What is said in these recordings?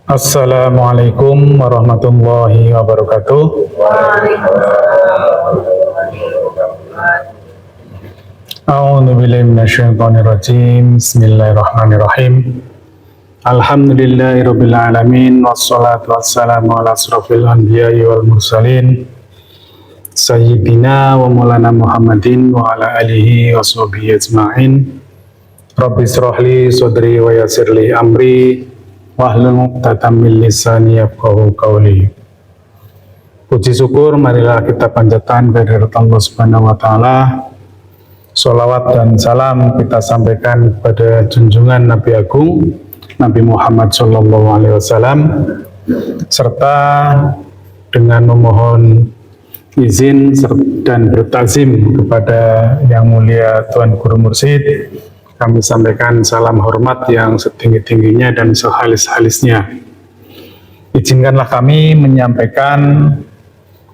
Assalamualaikum warahmatullahi wabarakatuh. A'udzu billahi minasyaitonir rajim. Bismillahirrahmanirrahim. Alhamdulillahirabbil alamin wassalatu wassalamu ala asrofil anbiya'i wal mursalin sayyidina wa maulana Muhammadin wa ala alihi wa sahbihi ajma'in. Rabbi shrahli sadri wa yassirli amri wahlul 'uqdatam min lisani yafqahu qawli. Puji syukur marilah kita panjatkan kehadirat Allah Subhanahu wa taala. Sholawat dan salam kita sampaikan kepada junjungan Nabi Agung Nabi Muhammad sallallahu alaihi wasallam, serta dengan memohon izin dan bertakzim kepada yang mulia Tuan Guru Mursyid, kami sampaikan salam hormat yang setinggi-tingginya dan sehalis-halisnya. Izinkanlah kami menyampaikan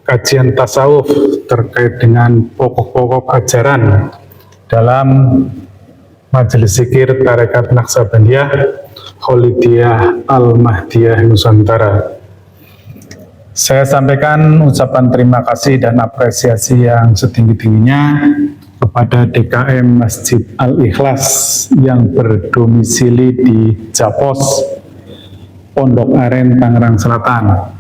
kajian tasawuf terkait dengan pokok-pokok ajaran dalam Majelis Zikir Tarekat Naqsabandiyah Kholidiyah Al-Mahdiyah Nusantara. Saya sampaikan ucapan terima kasih dan apresiasi yang setinggi-tingginya kepada DKM Masjid Al-Ikhlas yang berdomisili di Japos, Pondok Aren, Tangerang Selatan.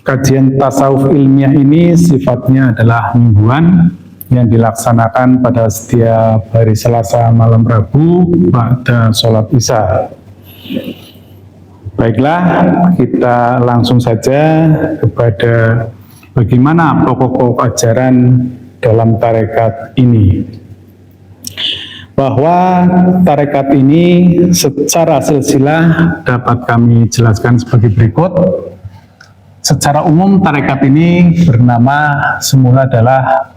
Kajian tasawuf ilmiah ini sifatnya adalah mingguan yang dilaksanakan pada setiap hari Selasa malam Rabu pada sholat Isya. Baiklah, kita langsung saja kepada bagaimana pokok-pokok ajaran dalam tarekat ini. Bahwa tarekat ini secara silsilah dapat kami jelaskan sebagai berikut. Secara umum tarekat ini bernama semula adalah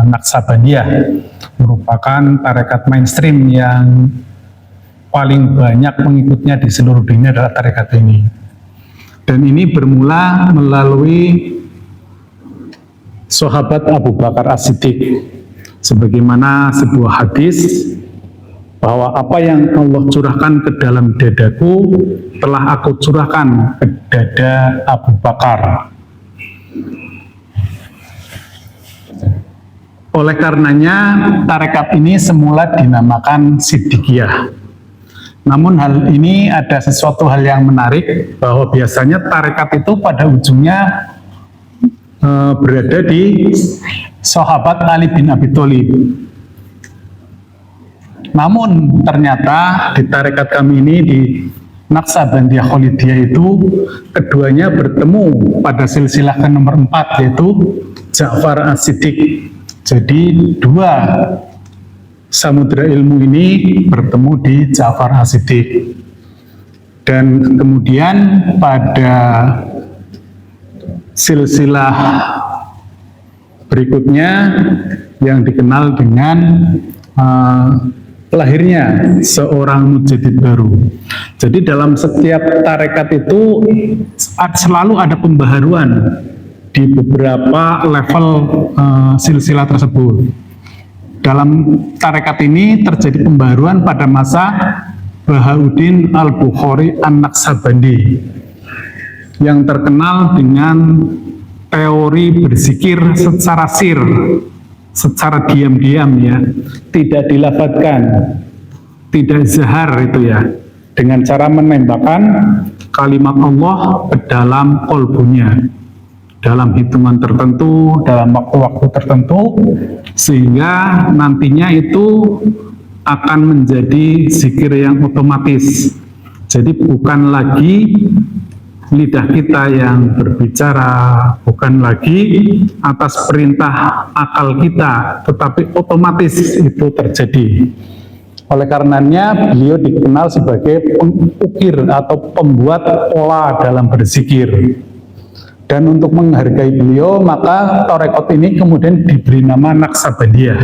Naqsabandiyah, merupakan tarekat mainstream yang paling banyak pengikutnya di seluruh dunia adalah tarekat ini. Dan ini bermula melalui sahabat Abu Bakar As-Siddiq, sebagaimana sebuah hadis bahwa apa yang Allah curahkan ke dalam dadaku telah aku curahkan ke dada Abu Bakar. Oleh karenanya tarekat ini semula dinamakan Siddiqiyah. Namun hal ini ada sesuatu hal yang menarik, bahwa biasanya tarekat itu pada ujungnya berada di sahabat Ali bin Abi Thalib. Namun ternyata di tarekat kami ini di Naqsabandiyah Kholidiyah itu keduanya bertemu pada silsilah ke nomor 4, yaitu Ja'far As-Siddiq. Jadi dua samudra ilmu ini bertemu di Ja'far As-Siddiq. Dan kemudian pada silsilah berikutnya yang dikenal dengan lahirnya seorang mujadid baru. Jadi dalam setiap tarekat itu selalu ada pembaharuan di beberapa level silsilah tersebut. Dalam tarekat ini terjadi pembaharuan pada masa Bahauddin Al-Bukhari An-Naqsabandi yang terkenal dengan teori berzikir secara sir, secara diam-diam ya, tidak dilafadzkan, tidak zahar itu ya, dengan cara menembakkan kalimat Allah ke dalam kolbunya dalam hitungan tertentu, dalam waktu-waktu tertentu, sehingga nantinya itu akan menjadi zikir yang otomatis. Jadi bukan lagi lidah kita yang berbicara, bukan lagi atas perintah akal kita, tetapi otomatis itu terjadi. Oleh karenanya beliau dikenal sebagai pengukir atau pembuat pola dalam berzikir. Dan untuk menghargai beliau, maka tarekat ini kemudian diberi nama Naqsabandiyah.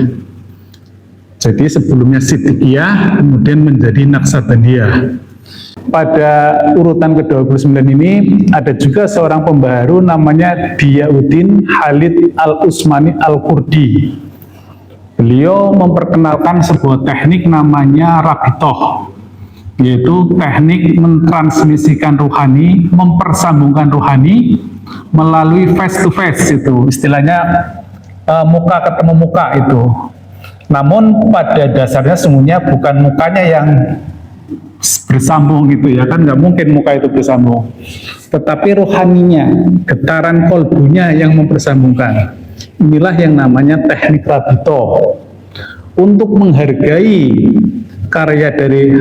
Jadi sebelumnya Siddiqiyah, kemudian menjadi Naqsabandiyah. Pada urutan ke-29 ini ada juga seorang pembaharu namanya Diyauddin Khalid Al-Usmani Al-Kurdi. Beliau memperkenalkan sebuah teknik namanya rabitoh. yaitu teknik mentransmisikan rohani, mempersambungkan rohani melalui face to face, itu istilahnya muka ketemu muka itu. Namun pada dasarnya sesungguhnya bukan mukanya yang bersambung gitu ya, kan nggak mungkin muka itu bersambung, tetapi rohaninya, getaran kolbunya yang mempersambungkan. Inilah yang namanya teknik rabito. Untuk menghargai karya dari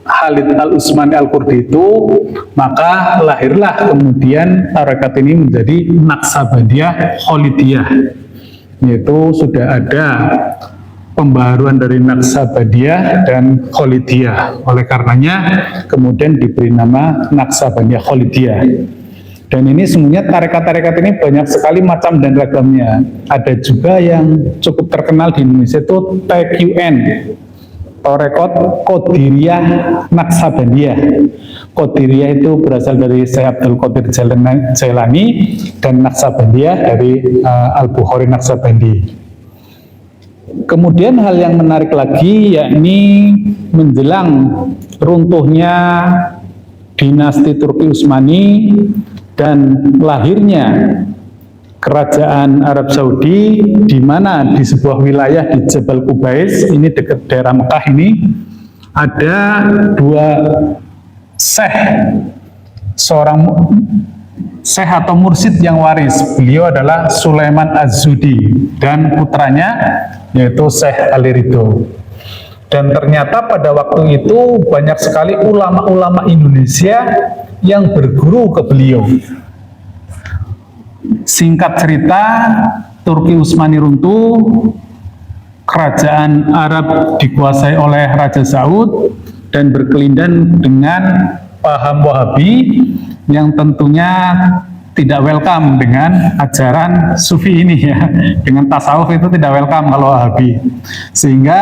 Khalid Al-Utsmani Al-Qurdi itu, maka lahirlah kemudian tarekat ini menjadi Naqsabandiyah Khalidiyah, yaitu sudah ada pembaharuan dari Naqsabandiyah dan Khalidiyah. Oleh karenanya kemudian diberi nama Naqsabandiyah Khalidiyah. Dan ini semuanya tarekat-tarekat ini banyak sekali macam dan ragamnya. Ada juga yang cukup terkenal di Indonesia itu TQN, Tarekat Qadiriyah Naqsabandiyah. Qadiriyah itu berasal dari Syekh Abdul Qadir Jailani, dan Naqsabandiyah dari Al-Bukhari Naqsabandi. Kemudian hal yang menarik lagi, yakni menjelang runtuhnya dinasti Turki Utsmani dan lahirnya kerajaan Arab Saudi, di mana di sebuah wilayah di Jabal Qubais, ini dekat daerah Mekah ini, ada dua syekh, seorang syekh atau mursyid yang waris. Beliau adalah Sulaiman Az-Zudi dan putranya yaitu Syekh Ali Ridho. Dan ternyata pada waktu itu banyak sekali ulama-ulama Indonesia yang berguru ke beliau. Singkat cerita, Turki Utsmani runtuh, kerajaan Arab dikuasai oleh Raja Saud dan berkelindan dengan paham Wahabi yang tentunya tidak welcome dengan ajaran Sufi ini ya, dengan tasawuf itu tidak welcome kalau Wahabi, sehingga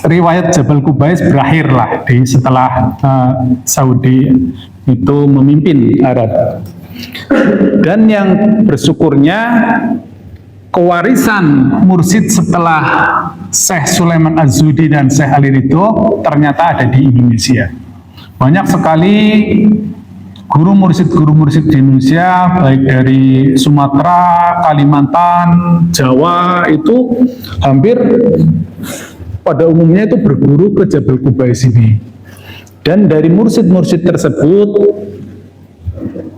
riwayat Jabal Qubais berakhirlah setelah Saudi itu memimpin Arab. Dan yang bersyukurnya kewarisan mursyid setelah Syekh Sulaiman Az-Zudi dan Syekh Ali Ridho ternyata ada di Indonesia. Banyak sekali guru mursyid di Indonesia, baik dari Sumatera, Kalimantan, Jawa, itu hampir pada umumnya itu berguru ke Jabal Qubais ini. Dan dari mursyid-mursyid tersebut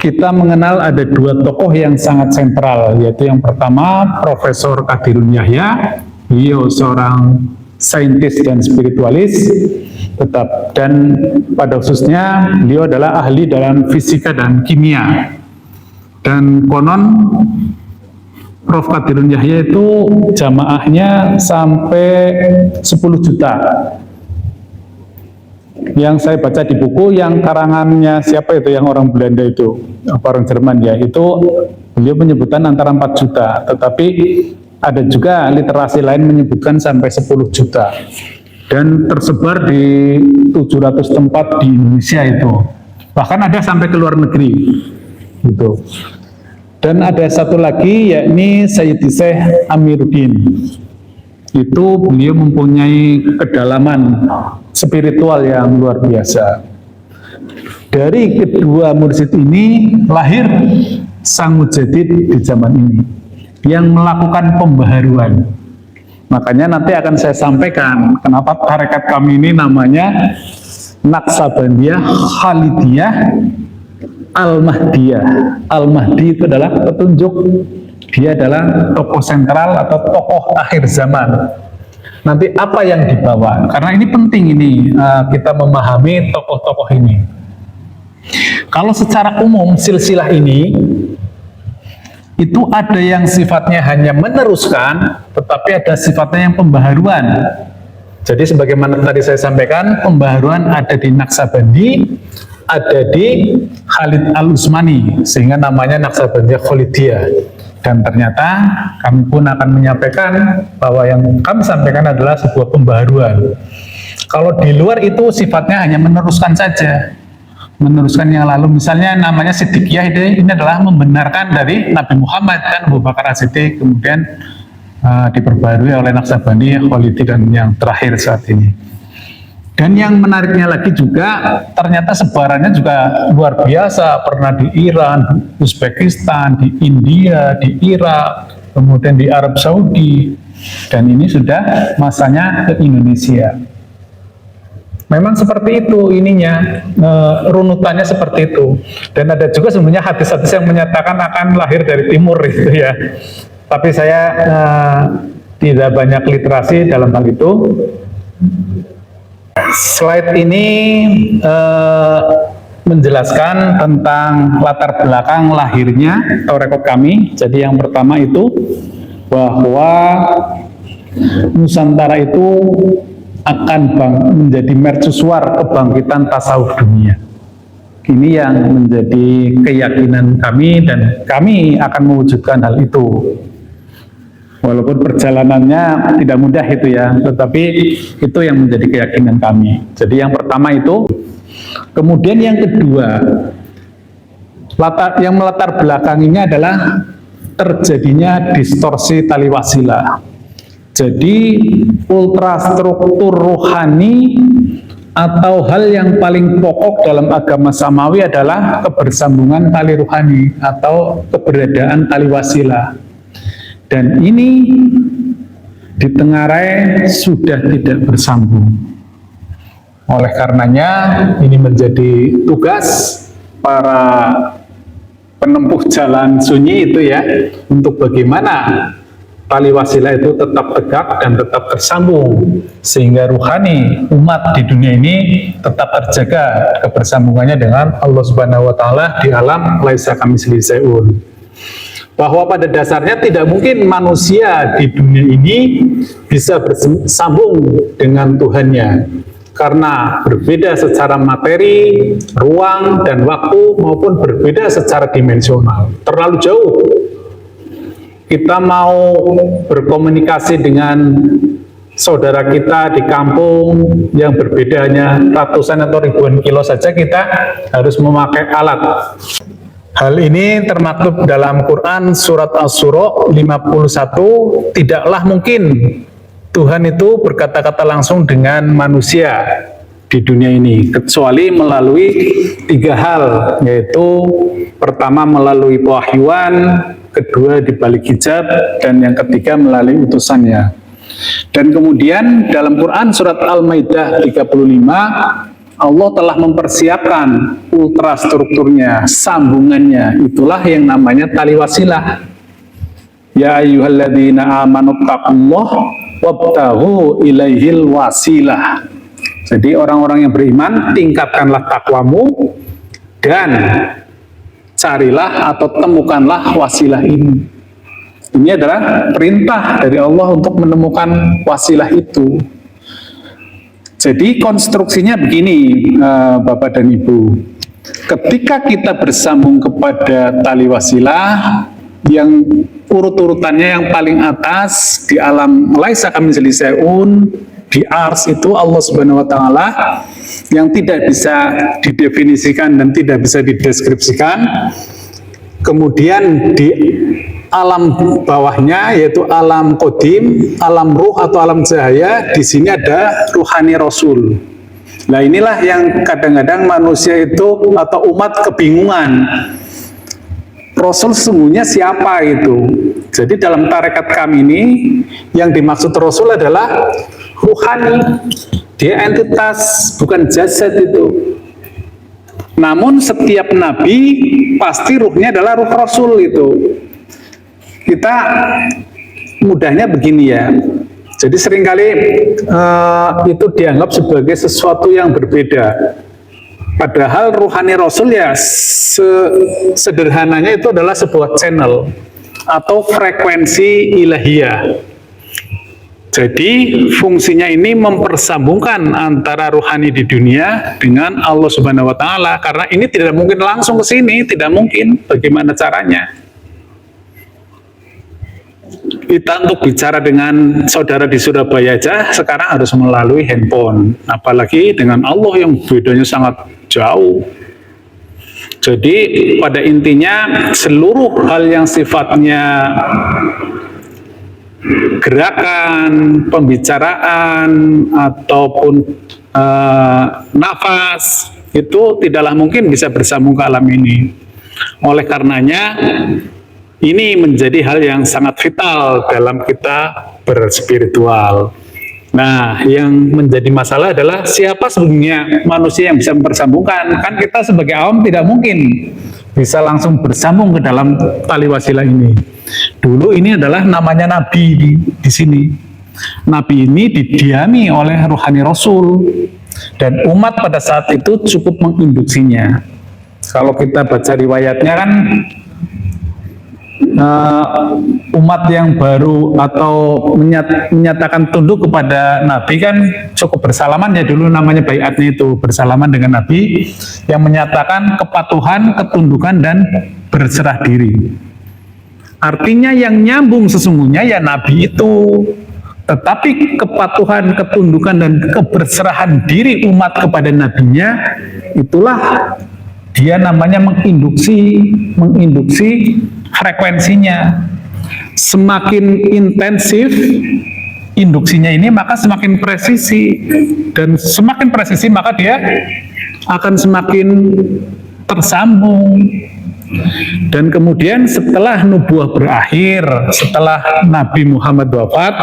kita mengenal ada dua tokoh yang sangat sentral, yaitu yang pertama Profesor Qadirun Yahya, beliau seorang saintis dan spiritualis, dan pada khususnya beliau adalah ahli dalam fisika dan kimia. Dan konon Prof. Qadirun Yahya itu jamaahnya sampai 10 juta. Yang saya baca di buku yang karangannya siapa itu, yang orang Belanda itu, apa orang Jerman ya, itu beliau menyebutkan antara 4 juta, tetapi ada juga literasi lain menyebutkan sampai 10 juta. Dan tersebar di 700 tempat di Indonesia itu. Bahkan ada sampai ke luar negeri. Gitu. Dan ada satu lagi, yakni Sayyidi Syekh Amiruddin. Itu beliau mempunyai kedalaman spiritual yang luar biasa. Dari kedua mursyid ini lahir sang mujadid di zaman ini yang melakukan pembaharuan. Makanya nanti akan saya sampaikan kenapa tarekat kami ini namanya Naqsabandiyah Khalidiyah Al-Mahdiyah. Al-Mahdi itu adalah petunjuk, dia adalah tokoh sentral atau tokoh akhir zaman. Nanti apa yang dibawa? Karena ini penting ini kita memahami tokoh-tokoh ini. Kalau secara umum silsilah ini itu ada yang sifatnya hanya meneruskan, tetapi ada sifatnya yang pembaharuan. Jadi sebagaimana tadi saya sampaikan, pembaharuan ada di Naqsabandi, ada di Khalid Al-Utsmani, sehingga namanya Naqsabandiyah Khalidiyah. Dan ternyata kami pun akan menyampaikan bahwa yang kami sampaikan adalah sebuah pembaharuan. Kalau di luar itu sifatnya hanya meneruskan saja, meneruskan yang lalu. Misalnya namanya Siddiqiyah, ini adalah membenarkan dari Nabi Muhammad, kan Abu Bakar As-Siddiq, kemudian diperbarui oleh Naqsabandi, Khalidi, dan yang terakhir saat ini. Dan yang menariknya lagi juga, ternyata sebarannya juga luar biasa. Pernah di Iran, Uzbekistan, di India, di Irak, kemudian di Arab Saudi. Dan ini sudah masanya ke Indonesia. Memang seperti itu ininya, runutannya seperti itu. Dan ada juga sebenarnya hadis-hadis yang menyatakan akan lahir dari timur itu ya. Tapi saya tidak banyak literasi dalam hal itu. Slide ini menjelaskan tentang latar belakang lahirnya Torekoh kami. Jadi yang pertama itu bahwa Nusantara itu akan menjadi mercusuar kebangkitan tasawuf dunia. Ini yang menjadi keyakinan kami dan kami akan mewujudkan hal itu. Walaupun perjalanannya tidak mudah itu ya, tetapi itu yang menjadi keyakinan kami. Jadi yang pertama itu, kemudian yang kedua, yang melatar belakanginya adalah terjadinya distorsi tali wasilah. Jadi ultrastruktur rohani atau hal yang paling pokok dalam agama Samawi adalah kebersambungan tali rohani atau keberadaan tali wasilah. Dan ini ditengarai sudah tidak bersambung. Oleh karenanya ini menjadi tugas para penempuh jalan sunyi itu ya, untuk bagaimana tali wasilah itu tetap tegak dan tetap tersambung sehingga ruhani umat di dunia ini tetap terjaga kebersambungannya dengan Allah Subhanahu wa taala di alam laisa kamitslihi syai'un. Bahwa pada dasarnya tidak mungkin manusia di dunia ini bisa bersambung dengan Tuhannya karena berbeda secara materi, ruang, dan waktu maupun berbeda secara dimensional. Terlalu jauh. Kita mau berkomunikasi dengan saudara kita di kampung yang berbedanya ratusan atau ribuan kilo saja kita harus memakai alat. Hal ini termaktub dalam Quran surat Asy-Syura 51, tidaklah mungkin Tuhan itu berkata-kata langsung dengan manusia di dunia ini, kecuali melalui 3 hal, yaitu pertama melalui pewahyuan, kedua di balik hijab, dan yang ketiga melalui utusannya. Dan kemudian dalam Quran surat Al-Maidah 35, Allah telah mempersiapkan ultrastrukturnya, sambungannya, itulah yang namanya tali wasilah. Ya ayyuhalladzina amanu taqullaha wabtaghu ilaihil wasilah. Jadi orang-orang yang beriman, tingkatkanlah takwamu dan carilah atau temukanlah wasilah ini. Ini adalah perintah dari Allah untuk menemukan wasilah itu. Jadi konstruksinya begini, Bapak dan Ibu. Ketika kita bersambung kepada tali wasilah, yang urut-urutannya yang paling atas di alam laisa kamitslihi syai'un, di ars itu Allah Subhanahu wa taala yang tidak bisa didefinisikan dan tidak bisa dideskripsikan. Kemudian di alam bawahnya yaitu alam qadim, alam ruh atau alam cahaya, di sini ada ruhani rasul. Nah inilah yang kadang-kadang manusia itu atau umat kebingungan. Rasul sesungguhnya siapa itu? Jadi dalam tarekat kami ini yang dimaksud rasul adalah ruhani. Dia entitas, bukan jasad itu. Namun setiap nabi pasti ruhnya adalah ruh rasul itu. Kita mudahnya begini ya, jadi seringkali itu dianggap sebagai sesuatu yang berbeda. Padahal ruhani rasul ya sederhananya itu adalah sebuah channel atau frekuensi ilahiyah. Jadi fungsinya ini mempersambungkan antara ruhani di dunia dengan Allah Subhanahu wa taala, karena ini tidak mungkin langsung ke sini, tidak mungkin. Bagaimana caranya? Kita untuk bicara dengan saudara di Surabaya aja sekarang harus melalui handphone, apalagi dengan Allah yang bedanya sangat jauh. Jadi pada intinya seluruh hal yang sifatnya gerakan, pembicaraan, ataupun nafas, itu tidaklah mungkin bisa bersambung ke alam ini. Oleh karenanya, ini menjadi hal yang sangat vital dalam kita berspiritual. Nah, yang menjadi masalah adalah siapa sebenarnya manusia yang bisa mempersambungkan. Kan kita sebagai awam tidak mungkin bisa langsung bersambung ke dalam tali wasilah ini. Dulu ini adalah namanya Nabi di sini. Nabi ini didiami oleh ruhani Rasul. Dan umat pada saat itu cukup menginduksinya. Kalau kita baca riwayatnya kan, umat yang baru atau menyatakan tunduk kepada Nabi kan cukup bersalaman ya, dulu namanya baiatnya itu, bersalaman dengan Nabi yang menyatakan kepatuhan, ketundukan dan berserah diri. Artinya yang nyambung sesungguhnya ya Nabi itu, tetapi kepatuhan, ketundukan dan keberserahan diri umat kepada nabinya, itulah dia namanya menginduksi frekuensinya. Semakin intensif induksinya ini, maka semakin presisi, dan semakin presisi maka dia akan semakin tersambung. Dan kemudian setelah nubuah berakhir, setelah Nabi Muhammad wafat,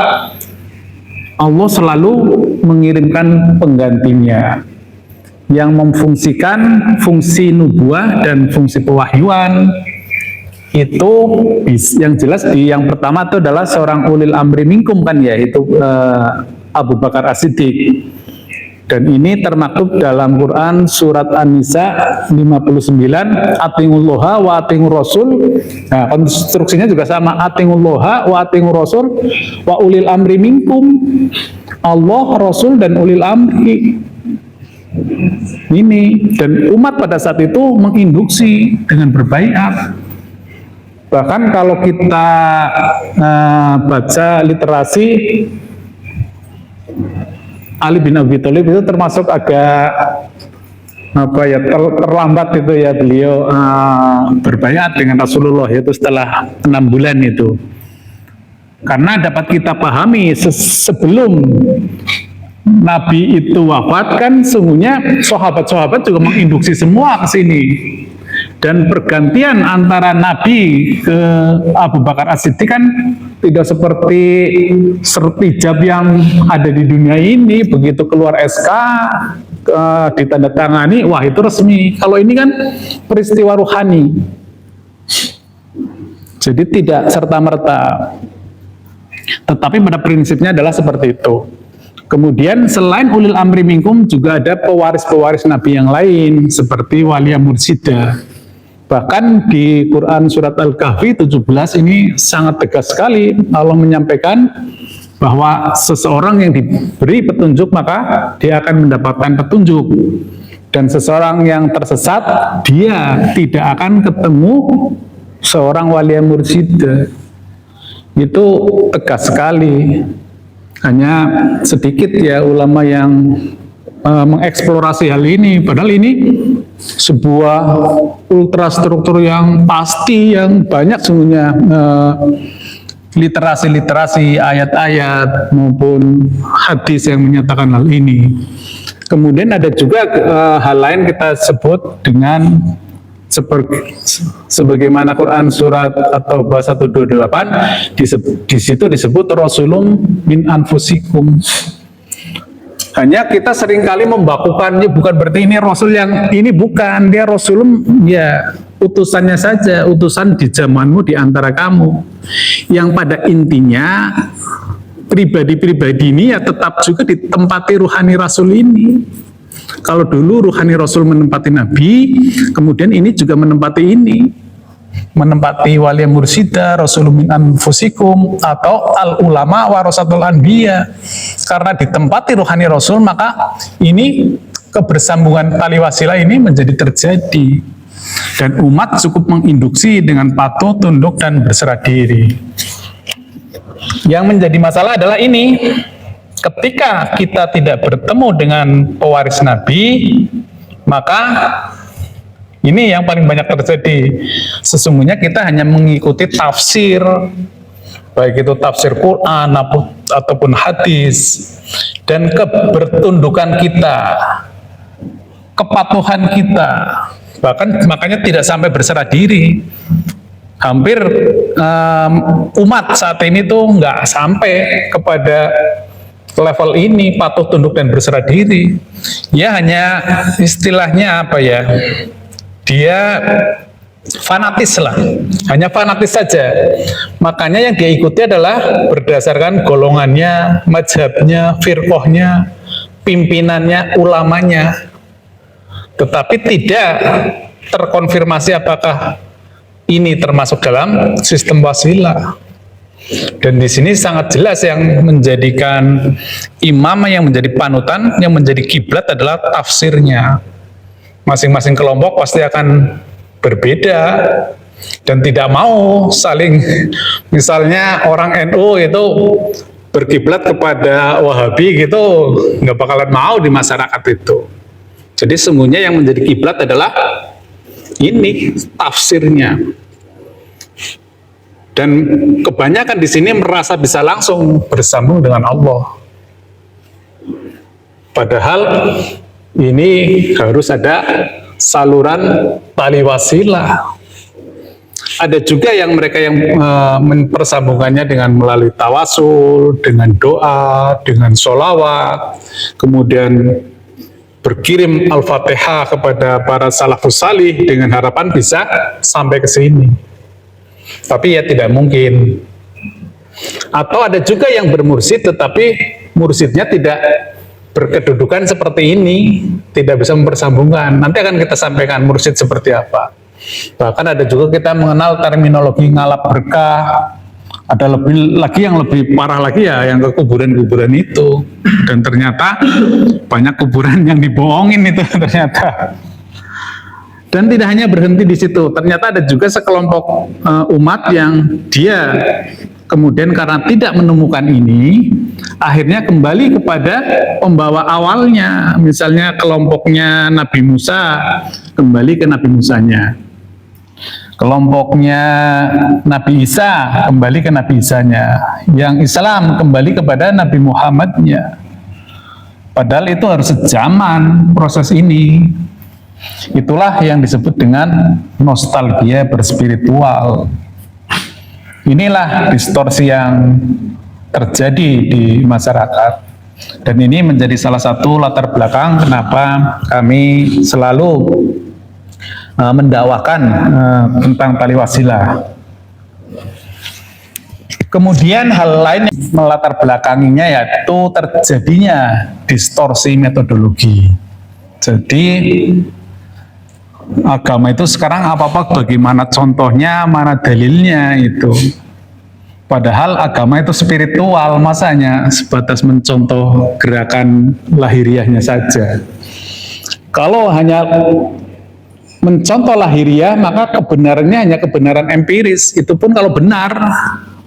Allah selalu mengirimkan penggantinya yang memfungsikan fungsi nubuah dan fungsi pewahyuan. Itu yang jelas yang pertama itu adalah seorang ulil amri minkum kan ya, itu Abu Bakar As-Siddiq. Dan ini termaktub dalam Quran surat An-Nisa 59, atiullaha wa atiur rasul. Nah, konstruksinya juga sama, atiullaha wa atiur rasul wa ulil amri minkum. Allah, Rasul dan ulil amri. Ini, dan umat pada saat itu menginduksi dengan berbaiat. Bahkan kalau kita baca literasi, Ali bin Abi Thalib itu termasuk agak terlambat itu ya, beliau berbaiat dengan Rasulullah itu setelah 6 bulan itu. Karena dapat kita pahami sebelum Nabi itu wafat kan sungguhnya sahabat-sahabat juga menginduksi semua ke sini. Dan pergantian antara Nabi ke Abu Bakar As-Siddiq kan tidak seperti sertijab yang ada di dunia ini, begitu keluar SK ditandatangani, wah itu resmi. Kalau ini kan peristiwa ruhani, jadi tidak serta-merta. Tetapi pada prinsipnya adalah seperti itu. Kemudian selain ulil amri minkum juga ada pewaris-pewaris Nabi yang lain seperti walia mursyida. Bahkan di Quran surat Al-Kahfi 17 ini sangat tegas sekali Allah menyampaikan bahwa seseorang yang diberi petunjuk maka dia akan mendapatkan petunjuk, dan seseorang yang tersesat dia tidak akan ketemu seorang walia mursyida. Itu tegas sekali. Hanya sedikit ya ulama yang mengeksplorasi hal ini, padahal ini sebuah ultrastruktur yang pasti, yang banyak sebenarnya literasi-literasi ayat-ayat maupun hadis yang menyatakan hal ini. Kemudian ada juga hal lain kita sebut dengan sebagaimana Quran surat At-Taubah 128 di situ disebut Rasulun min anfusikum. Hanya kita seringkali membakukannya, bukan berarti ini Rasul yang ini, bukan, dia Rasulun ya utusannya saja, utusan di zamanmu di antara kamu, yang pada intinya pribadi-pribadi ini ya tetap juga ditempati ruhani Rasul ini. Kalau dulu ruhani Rasul menempati Nabi, kemudian ini juga menempati ini, menempati wali mursida, Rasulun min anfusikum, atau al ulama warasatul anbiya. Karena ditempati ruhani Rasul, maka ini kebersambungan tali wasilah ini menjadi terjadi, dan umat cukup menginduksi dengan patuh, tunduk dan berserah diri. Yang menjadi masalah adalah ini, ketika kita tidak bertemu dengan pewaris Nabi, maka ini yang paling banyak terjadi. Sesungguhnya kita hanya mengikuti tafsir, baik itu tafsir Quran ataupun hadis. dan kebertundukan kita, kepatuhan kita, bahkan makanya tidak sampai berserah diri. Hampir umat saat ini tuh nggak sampai kepada level ini, patuh tunduk dan berserah diri. Ya hanya istilahnya apa ya, dia fanatis lah, hanya fanatis saja. Makanya yang dia ikuti adalah berdasarkan golongannya, mazhabnya, firqohnya, pimpinannya, ulamanya. Tetapi tidak terkonfirmasi apakah ini termasuk dalam sistem wasilah. Dan di sini sangat jelas yang menjadikan imam, yang menjadi panutan, yang menjadi kiblat adalah tafsirnya. Masing-masing kelompok pasti akan berbeda dan tidak mau saling, misalnya orang NU itu berkiblat kepada Wahabi gitu, nggak bakalan mau di masyarakat itu. Jadi sesungguhnya yang menjadi kiblat adalah ini tafsirnya. Dan kebanyakan di sini merasa bisa langsung bersambung dengan Allah. Padahal ini harus ada saluran tali wasilah. Ada juga yang mereka yang mempersambungannya dengan melalui tawasul, dengan doa, dengan sholawat, kemudian berkirim Al-Fatihah kepada para salafus salih dengan harapan bisa sampai ke sini. Tapi ya tidak mungkin. Atau ada juga yang bermursid tetapi mursidnya tidak berkedudukan seperti ini, tidak bisa mempersambungkan. Nanti akan kita sampaikan mursid seperti apa. Bahkan ada juga kita mengenal terminologi ngalap berkah. Ada lebih lagi yang lebih parah lagi ya, yang ke kuburan-kuburan itu. Dan ternyata banyak kuburan yang dibohongin itu ternyata. Dan tidak hanya berhenti di situ, ternyata ada juga sekelompok umat yang dia kemudian karena tidak menemukan ini, akhirnya kembali kepada pembawa awalnya. Misalnya kelompoknya Nabi Musa, kembali ke Nabi Musanya. Kelompoknya Nabi Isa, kembali ke Nabi Isanya. Yang Islam, kembali kepada Nabi Muhammadnya. Padahal itu harus sejaman proses ini. Itulah yang disebut dengan nostalgia berspiritual. Inilah distorsi yang terjadi di masyarakat. Dan ini menjadi salah satu latar belakang kenapa kami selalu mendakwakan tentang tali wasilah. Kemudian hal lain yang melatar belakanginya yaitu terjadinya distorsi metodologi. Jadi agama itu sekarang apa-apa bagaimana contohnya, mana dalilnya itu. Padahal agama itu spiritual, masanya sebatas mencontoh gerakan lahiriahnya saja. Kalau hanya mencontoh lahiriah, maka kebenarannya hanya kebenaran empiris. Itu pun kalau benar,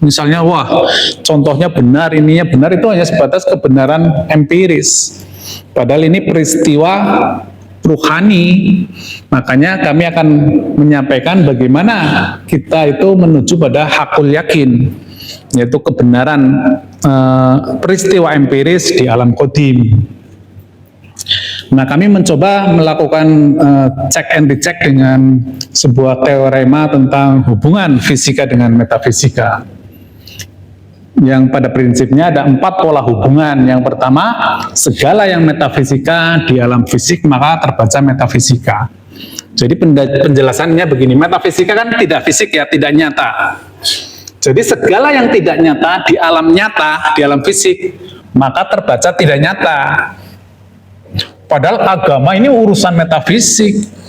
misalnya wah contohnya benar, ininya benar, itu hanya sebatas kebenaran empiris. Padahal ini peristiwa ruhani. Makanya kami akan menyampaikan bagaimana kita itu menuju pada hakul yakin, yaitu kebenaran peristiwa empiris di alam qadim. Nah, kami mencoba melakukan check and recheck dengan sebuah teorema tentang hubungan fisika dengan metafisika. Yang pada prinsipnya ada 4 pola hubungan. Yang pertama, segala yang metafisika di alam fisik maka terbaca metafisika. Jadi penjelasannya begini, metafisika kan tidak fisik ya, tidak nyata. Jadi segala yang tidak nyata di alam nyata, di alam fisik, maka terbaca tidak nyata. Padahal agama ini urusan metafisik.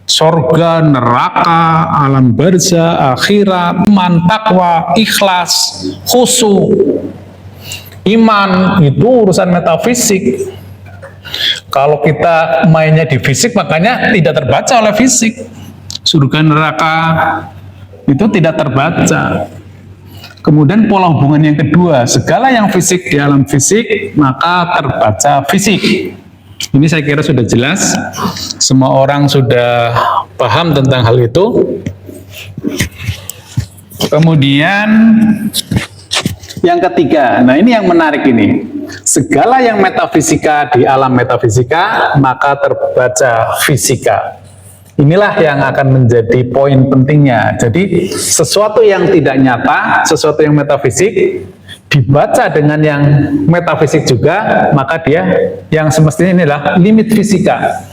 Sorga, neraka, alam barzah, akhirat, iman, takwa, ikhlas, khusyuk, iman, itu urusan metafisik. Kalau kita mainnya di fisik, makanya tidak terbaca oleh fisik. Surga, neraka, itu tidak terbaca. Kemudian pola hubungan yang kedua, segala yang fisik di alam fisik, maka terbaca fisik. Ini saya kira sudah jelas, semua orang sudah paham tentang hal itu. Kemudian yang ketiga, nah ini yang menarik ini. segala yang metafisika di alam metafisika, maka terbaca fisika. Inilah yang akan menjadi poin pentingnya. Jadi sesuatu yang tidak nyata, sesuatu yang metafisik, dibaca dengan yang metafisik juga, maka dia yang semestinya inilah limit fisika.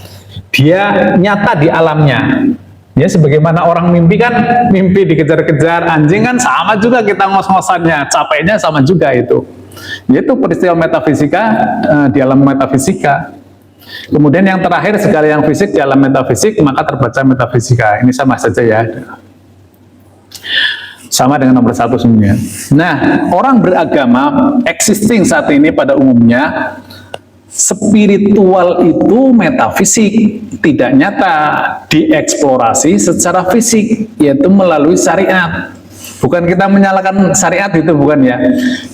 Dia nyata di alamnya. Ya, sebagaimana orang mimpi kan, mimpi dikejar-kejar anjing kan sama juga kita ngos-ngosannya, capeknya sama juga itu. Yaitu peristiwa metafisika di alam metafisika. Kemudian yang terakhir, segala yang fisik di alam metafisik, maka terbaca metafisika. Ini sama saja ya. Sama dengan nomor 1 sebenarnya. Nah, orang beragama existing saat ini pada umumnya, spiritual itu metafisik, tidak nyata, dieksplorasi secara fisik, yaitu melalui syariat. Bukan kita menyalahkan syariat itu, bukan ya.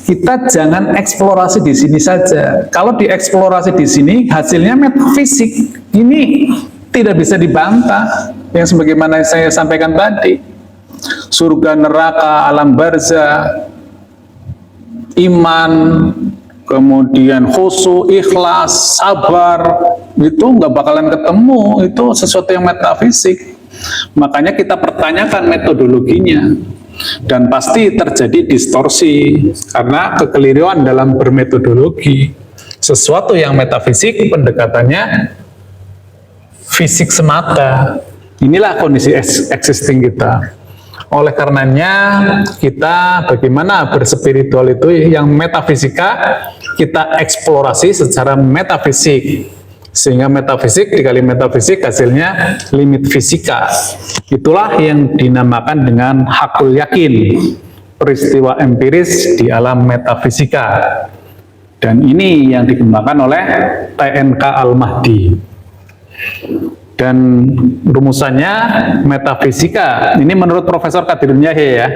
Kita jangan eksplorasi di sini saja. Kalau dieksplorasi di sini, hasilnya metafisik. Ini tidak bisa dibantah. Yang sebagaimana saya sampaikan tadi. Surga, neraka, alam barzah, iman, kemudian khusyuk, ikhlas, sabar, itu nggak bakalan ketemu. Itu sesuatu yang metafisik. Makanya kita pertanyakan metodologinya. Dan pasti terjadi distorsi karena kekeliruan dalam bermetodologi. Sesuatu yang metafisik pendekatannya fisik semata. Inilah kondisi existing kita. Oleh karenanya kita bagaimana berspiritual itu yang metafisika kita eksplorasi secara metafisik. Sehingga metafisik dikali metafisik hasilnya limit fisika. Itulah yang dinamakan dengan hakul yakin, peristiwa empiris di alam metafisika. Dan ini yang dikembangkan oleh TNK Al-Mahdi. Dan rumusannya metafisika, ini menurut Profesor Qadirun Yahya ya,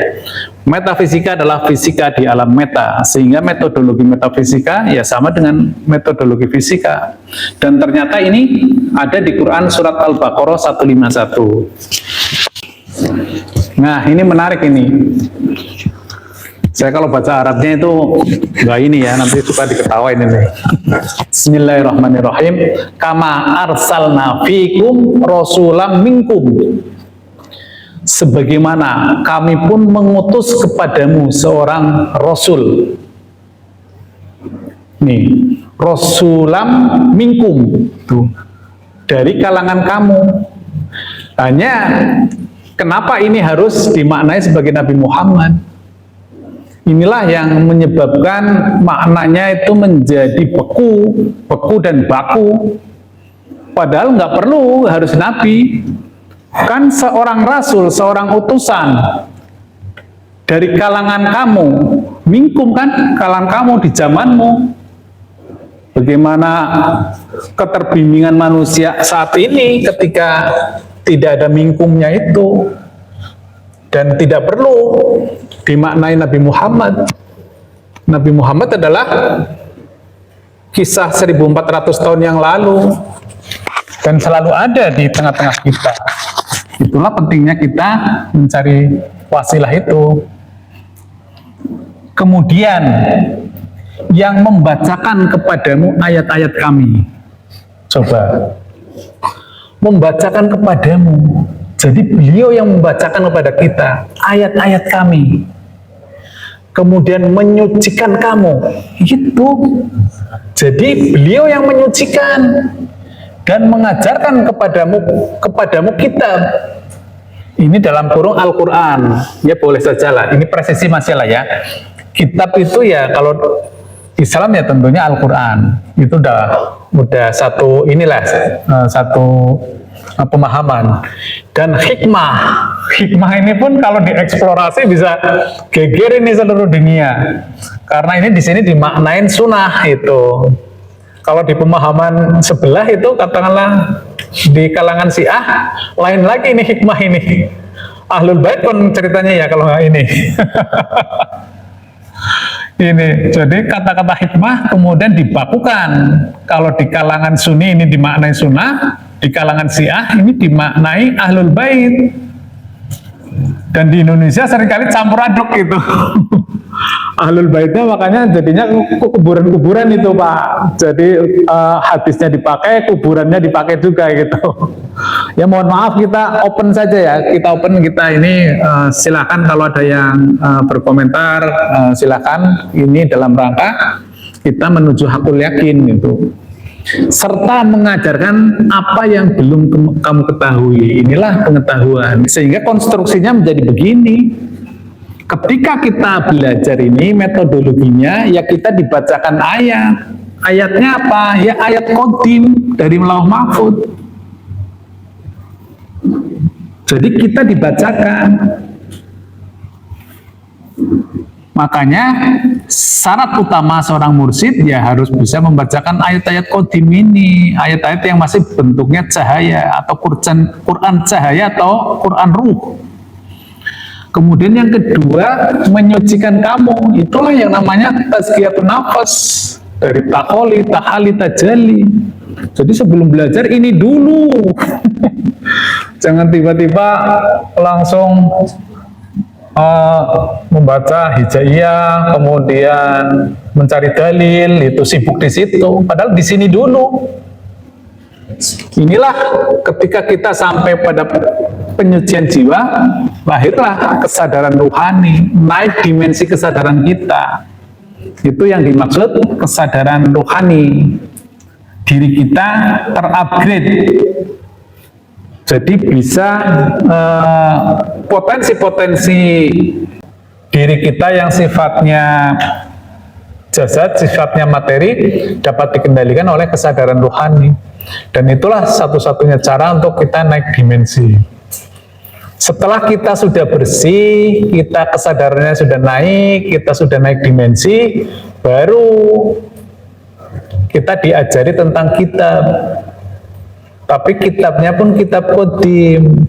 metafisika adalah fisika di alam meta, sehingga metodologi metafisika ya sama dengan metodologi fisika. Dan ternyata ini ada di Quran surat Al-Baqarah 151. Nah, ini menarik ini. Saya kalau baca Arabnya itu nggak ini ya, nanti suka diketawain ini. Bismillahirrahmanirrahim. Kama arsalna fikum rasulam minkum. Sebagaimana kami pun mengutus kepadamu seorang rasul. Nih, rasulam minkum tuh dari kalangan kamu. Hanya kenapa ini harus dimaknai sebagai Nabi Muhammad? Inilah yang menyebabkan maknanya itu menjadi beku dan baku. Padahal nggak perlu harus nabi. Kan seorang rasul, seorang utusan dari kalangan kamu, minkum kan kalangan kamu di zamanmu. Bagaimana keterbimbingan manusia saat ini ketika tidak ada minkumnya itu. Dan tidak perlu dimaknai Nabi Muhammad. Nabi Muhammad adalah kisah 1400 tahun yang lalu dan selalu ada di tengah-tengah kita. Itulah pentingnya kita mencari wasilah itu. Kemudian yang membacakan kepadamu ayat-ayat kami. Coba membacakan kepadamu. Jadi beliau yang membacakan kepada kita ayat-ayat kami. Kemudian menyucikan kamu. Itu. Jadi beliau yang menyucikan dan mengajarkan kepadamu kitab. Ini dalam kurung Al-Quran. Ya boleh saja lah. Ini presisi masih lah ya. Kitab itu ya kalau Islam ya tentunya Al-Quran. Itu udah satu inilah satu pemahaman. Dan hikmah ini pun kalau dieksplorasi bisa geger ini seluruh dunia. Karena ini di sini dimaknain sunnah itu. Kalau di pemahaman sebelah itu katakanlah di kalangan Syiah lain lagi ini hikmah ini. Ahlul Bait pun ceritanya ya kalau nggak ini. Ini jadi kata-kata hikmah kemudian dibakukan. Kalau di kalangan Sunni ini dimaknai sunnah, di kalangan Syiah ini dimaknai Ahlul Bait. Dan di Indonesia seringkali campur aduk gitu. Ahlul baitnya makanya jadinya kuburan-kuburan itu Pak. Jadi hadisnya dipakai, kuburannya dipakai juga gitu. Ya mohon maaf, kita open saja ya. Kita open, kita ini silakan kalau ada yang berkomentar, silakan. Ini dalam rangka kita menuju hakul yakin gitu. Serta mengajarkan apa yang belum kamu ketahui. Inilah pengetahuan. Sehingga konstruksinya menjadi begini. Ketika kita belajar ini metodologinya ya kita dibacakan ayat. Ayatnya apa? Ya ayat qadim dari Lauh Mahfuz. Jadi kita dibacakan. Makanya syarat utama seorang mursyid ya harus bisa membacakan ayat-ayat qadim ini, ayat-ayat yang masih bentuknya cahaya atau Quran cahaya atau Quran ruh. Kemudian yang kedua, menyucikan kamu. Itulah yang namanya tazkiyatun nafas. Dari takholi, tahali, tajali. Jadi sebelum belajar ini dulu. Jangan tiba-tiba langsung membaca hijaiyah, kemudian mencari dalil, itu sibuk di situ. Padahal di sini dulu. Inilah ketika kita sampai pada penyucian jiwa, lahirlah kesadaran rohani, naik dimensi kesadaran kita. Itu yang dimaksud kesadaran rohani. Diri kita terupgrade. Jadi bisa potensi-potensi diri kita yang sifatnya jasad, sifatnya materi dapat dikendalikan oleh kesadaran rohani. Dan itulah satu-satunya cara untuk kita naik dimensi. Setelah kita sudah bersih, kita kesadarannya sudah naik, kita sudah naik dimensi, baru kita diajari tentang kitab. Tapi kitabnya pun kitab qadim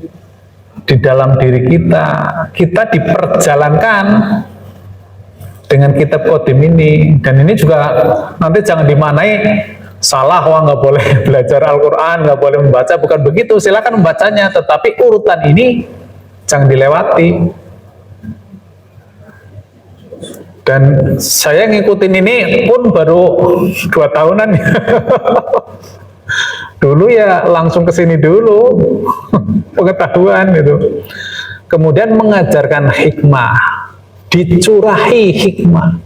di dalam diri kita. Kita diperjalankan dengan kitab qadim ini. Dan ini juga nanti jangan dimanai salah, wah nggak boleh belajar Al-Quran, nggak boleh membaca, bukan begitu. Silakan membacanya, tetapi urutan ini jangan dilewati. Dan saya ngikutin ini pun baru 2 tahunan. Dulu ya langsung ke sini dulu, pengetahuan itu. Kemudian mengajarkan hikmah, dicurahi hikmah.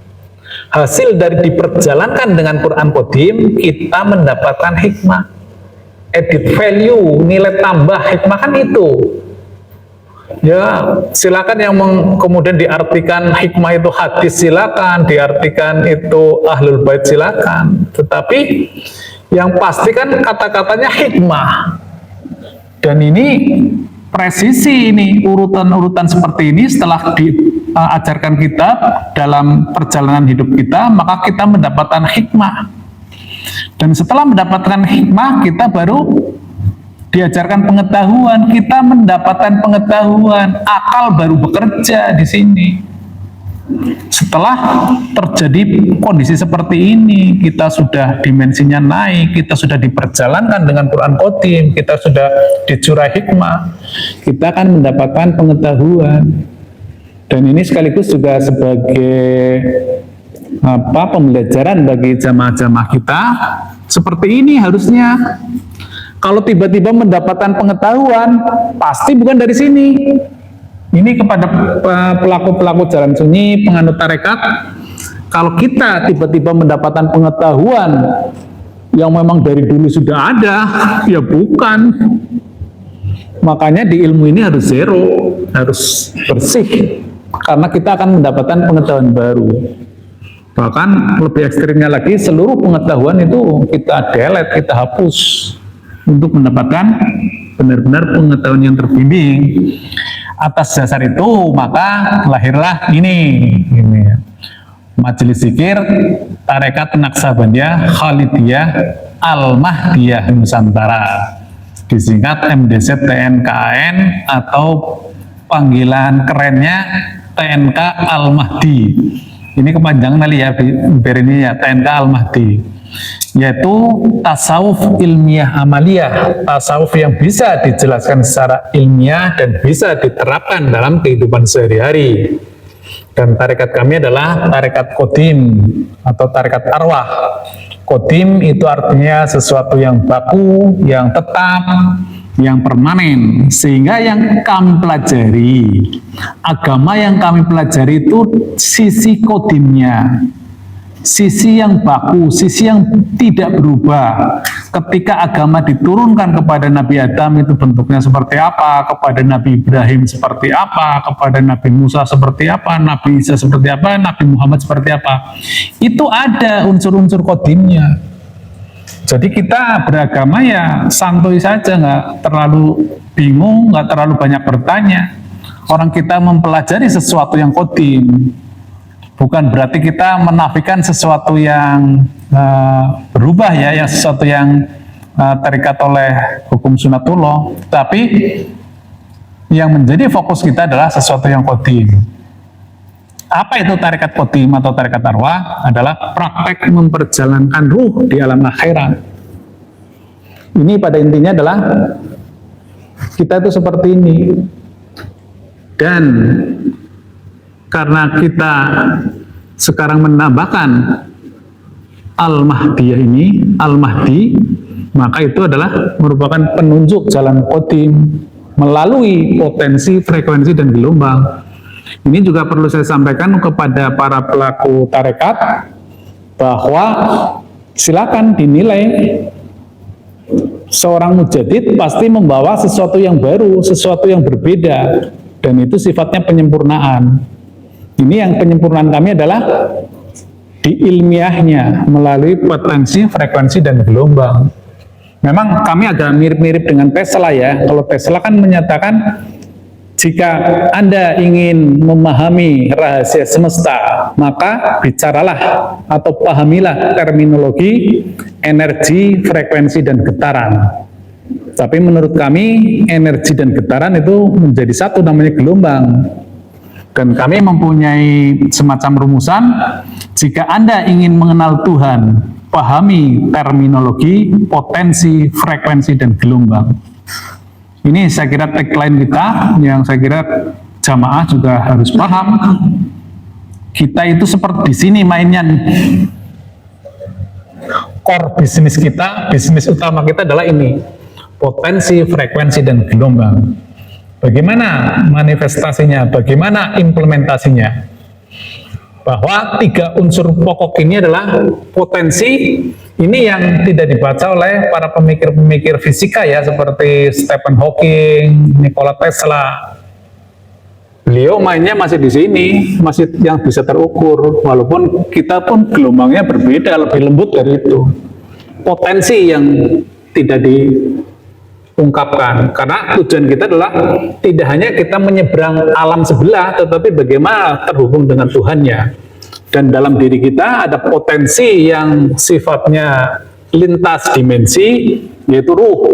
Hasil dari diperjalankan dengan Quran Qadim, kita mendapatkan hikmah. Added value, nilai tambah hikmah kan itu. Ya, silakan yang kemudian diartikan hikmah itu hadis, silakan. Diartikan itu ahlul bait, silakan. Tetapi yang pasti kan kata-katanya hikmah. Dan ini presisi ini, urutan-urutan seperti ini setelah diajarkan kita dalam perjalanan hidup kita, maka kita mendapatkan hikmah. Dan setelah mendapatkan hikmah, kita baru diajarkan pengetahuan, kita mendapatkan pengetahuan, akal baru bekerja di sini. Setelah terjadi kondisi seperti ini, kita sudah dimensinya naik, kita sudah diperjalankan dengan Quran Qadim, kita sudah dicurah hikmah, kita akan mendapatkan pengetahuan. Dan ini sekaligus juga sebagai pembelajaran bagi jamaah-jamaah kita. Seperti ini harusnya. Kalau tiba-tiba mendapatkan pengetahuan, pasti bukan dari sini. Ini kepada pelaku-pelaku jalan sunyi, penganut tarekat. Kalau kita tiba-tiba mendapatkan pengetahuan yang memang dari dulu sudah ada, ya bukan. Makanya di ilmu ini harus zero, harus bersih. Karena kita akan mendapatkan pengetahuan baru. Bahkan lebih ekstrimnya lagi, seluruh pengetahuan itu kita delete, kita hapus untuk mendapatkan benar-benar pengetahuan yang terbimbing. Atas dasar itu maka lahirlah ini Majelis Zikir Tarekat Naqsabandiyah Khalidiyah Al-Mahdiyah Nusantara, disingkat MDZ TNKAN atau panggilan kerennya TNK Al-Mahdi. Ini kepanjangan kali ya, biar ini ya, TNK Al-Mahdi, yaitu tasawuf ilmiah amaliyah, tasawuf yang bisa dijelaskan secara ilmiah dan bisa diterapkan dalam kehidupan sehari-hari. Dan tarekat kami adalah tarekat Qadim atau tarekat arwah. Qadim itu artinya sesuatu yang baku, yang tetap, yang permanen. Sehingga yang kami pelajari, agama yang kami pelajari itu sisi Qadimnya, sisi yang baku, sisi yang tidak berubah. Ketika agama diturunkan kepada Nabi Adam itu bentuknya seperti apa, kepada Nabi Ibrahim seperti apa, kepada Nabi Musa seperti apa, Nabi Isa seperti apa, Nabi Muhammad seperti apa. Itu ada unsur-unsur Qadimnya. Jadi kita beragama ya santuy saja, nggak terlalu bingung, nggak terlalu banyak bertanya. Orang kita mempelajari sesuatu yang Qadim. Bukan berarti kita menafikan sesuatu yang berubah ya, yang sesuatu yang terikat oleh hukum sunatullah. Tapi yang menjadi fokus kita adalah sesuatu yang qadim. Apa itu tarekat qadim atau tarekat arwah? Adalah praktek memperjalankan ruh di alam akhirat. Ini pada intinya adalah kita itu seperti ini. Dan karena kita sekarang menambahkan Al-Mahdiyah ini, Al-Mahdi, maka itu adalah merupakan penunjuk jalan qadim melalui potensi, frekuensi, dan gelombang. Ini juga perlu saya sampaikan kepada para pelaku tarekat bahwa silakan dinilai, seorang mujadid pasti membawa sesuatu yang baru, sesuatu yang berbeda, dan itu sifatnya penyempurnaan. Ini yang penyempurnaan kami adalah di ilmiahnya melalui potensi, frekuensi, dan gelombang. Memang kami agak mirip-mirip dengan Tesla ya. Kalau Tesla kan menyatakan jika Anda ingin memahami rahasia semesta, maka bicaralah atau pahamilah terminologi energi, frekuensi, dan getaran. Tapi menurut kami energi dan getaran itu menjadi satu, namanya gelombang. Dan kami mempunyai semacam rumusan, jika Anda ingin mengenal Tuhan, pahami terminologi, potensi, frekuensi, dan gelombang. Ini saya kira tagline kita, yang saya kira jamaah juga harus paham. Kita itu seperti di sini mainnya. Core bisnis kita, bisnis utama kita adalah ini, potensi, frekuensi, dan gelombang. Bagaimana manifestasinya, bagaimana implementasinya? Bahwa tiga unsur pokok ini adalah potensi, ini yang tidak dibaca oleh para pemikir-pemikir fisika ya, seperti Stephen Hawking, Nikola Tesla. Beliau mainnya masih di sini, masih yang bisa terukur, walaupun kita pun gelombangnya berbeda, lebih lembut dari itu. Potensi yang tidak diungkapkan, karena tujuan kita adalah tidak hanya kita menyeberang alam sebelah, tetapi bagaimana terhubung dengan Tuhannya. Dan dalam diri kita ada potensi yang sifatnya lintas dimensi, yaitu ruh.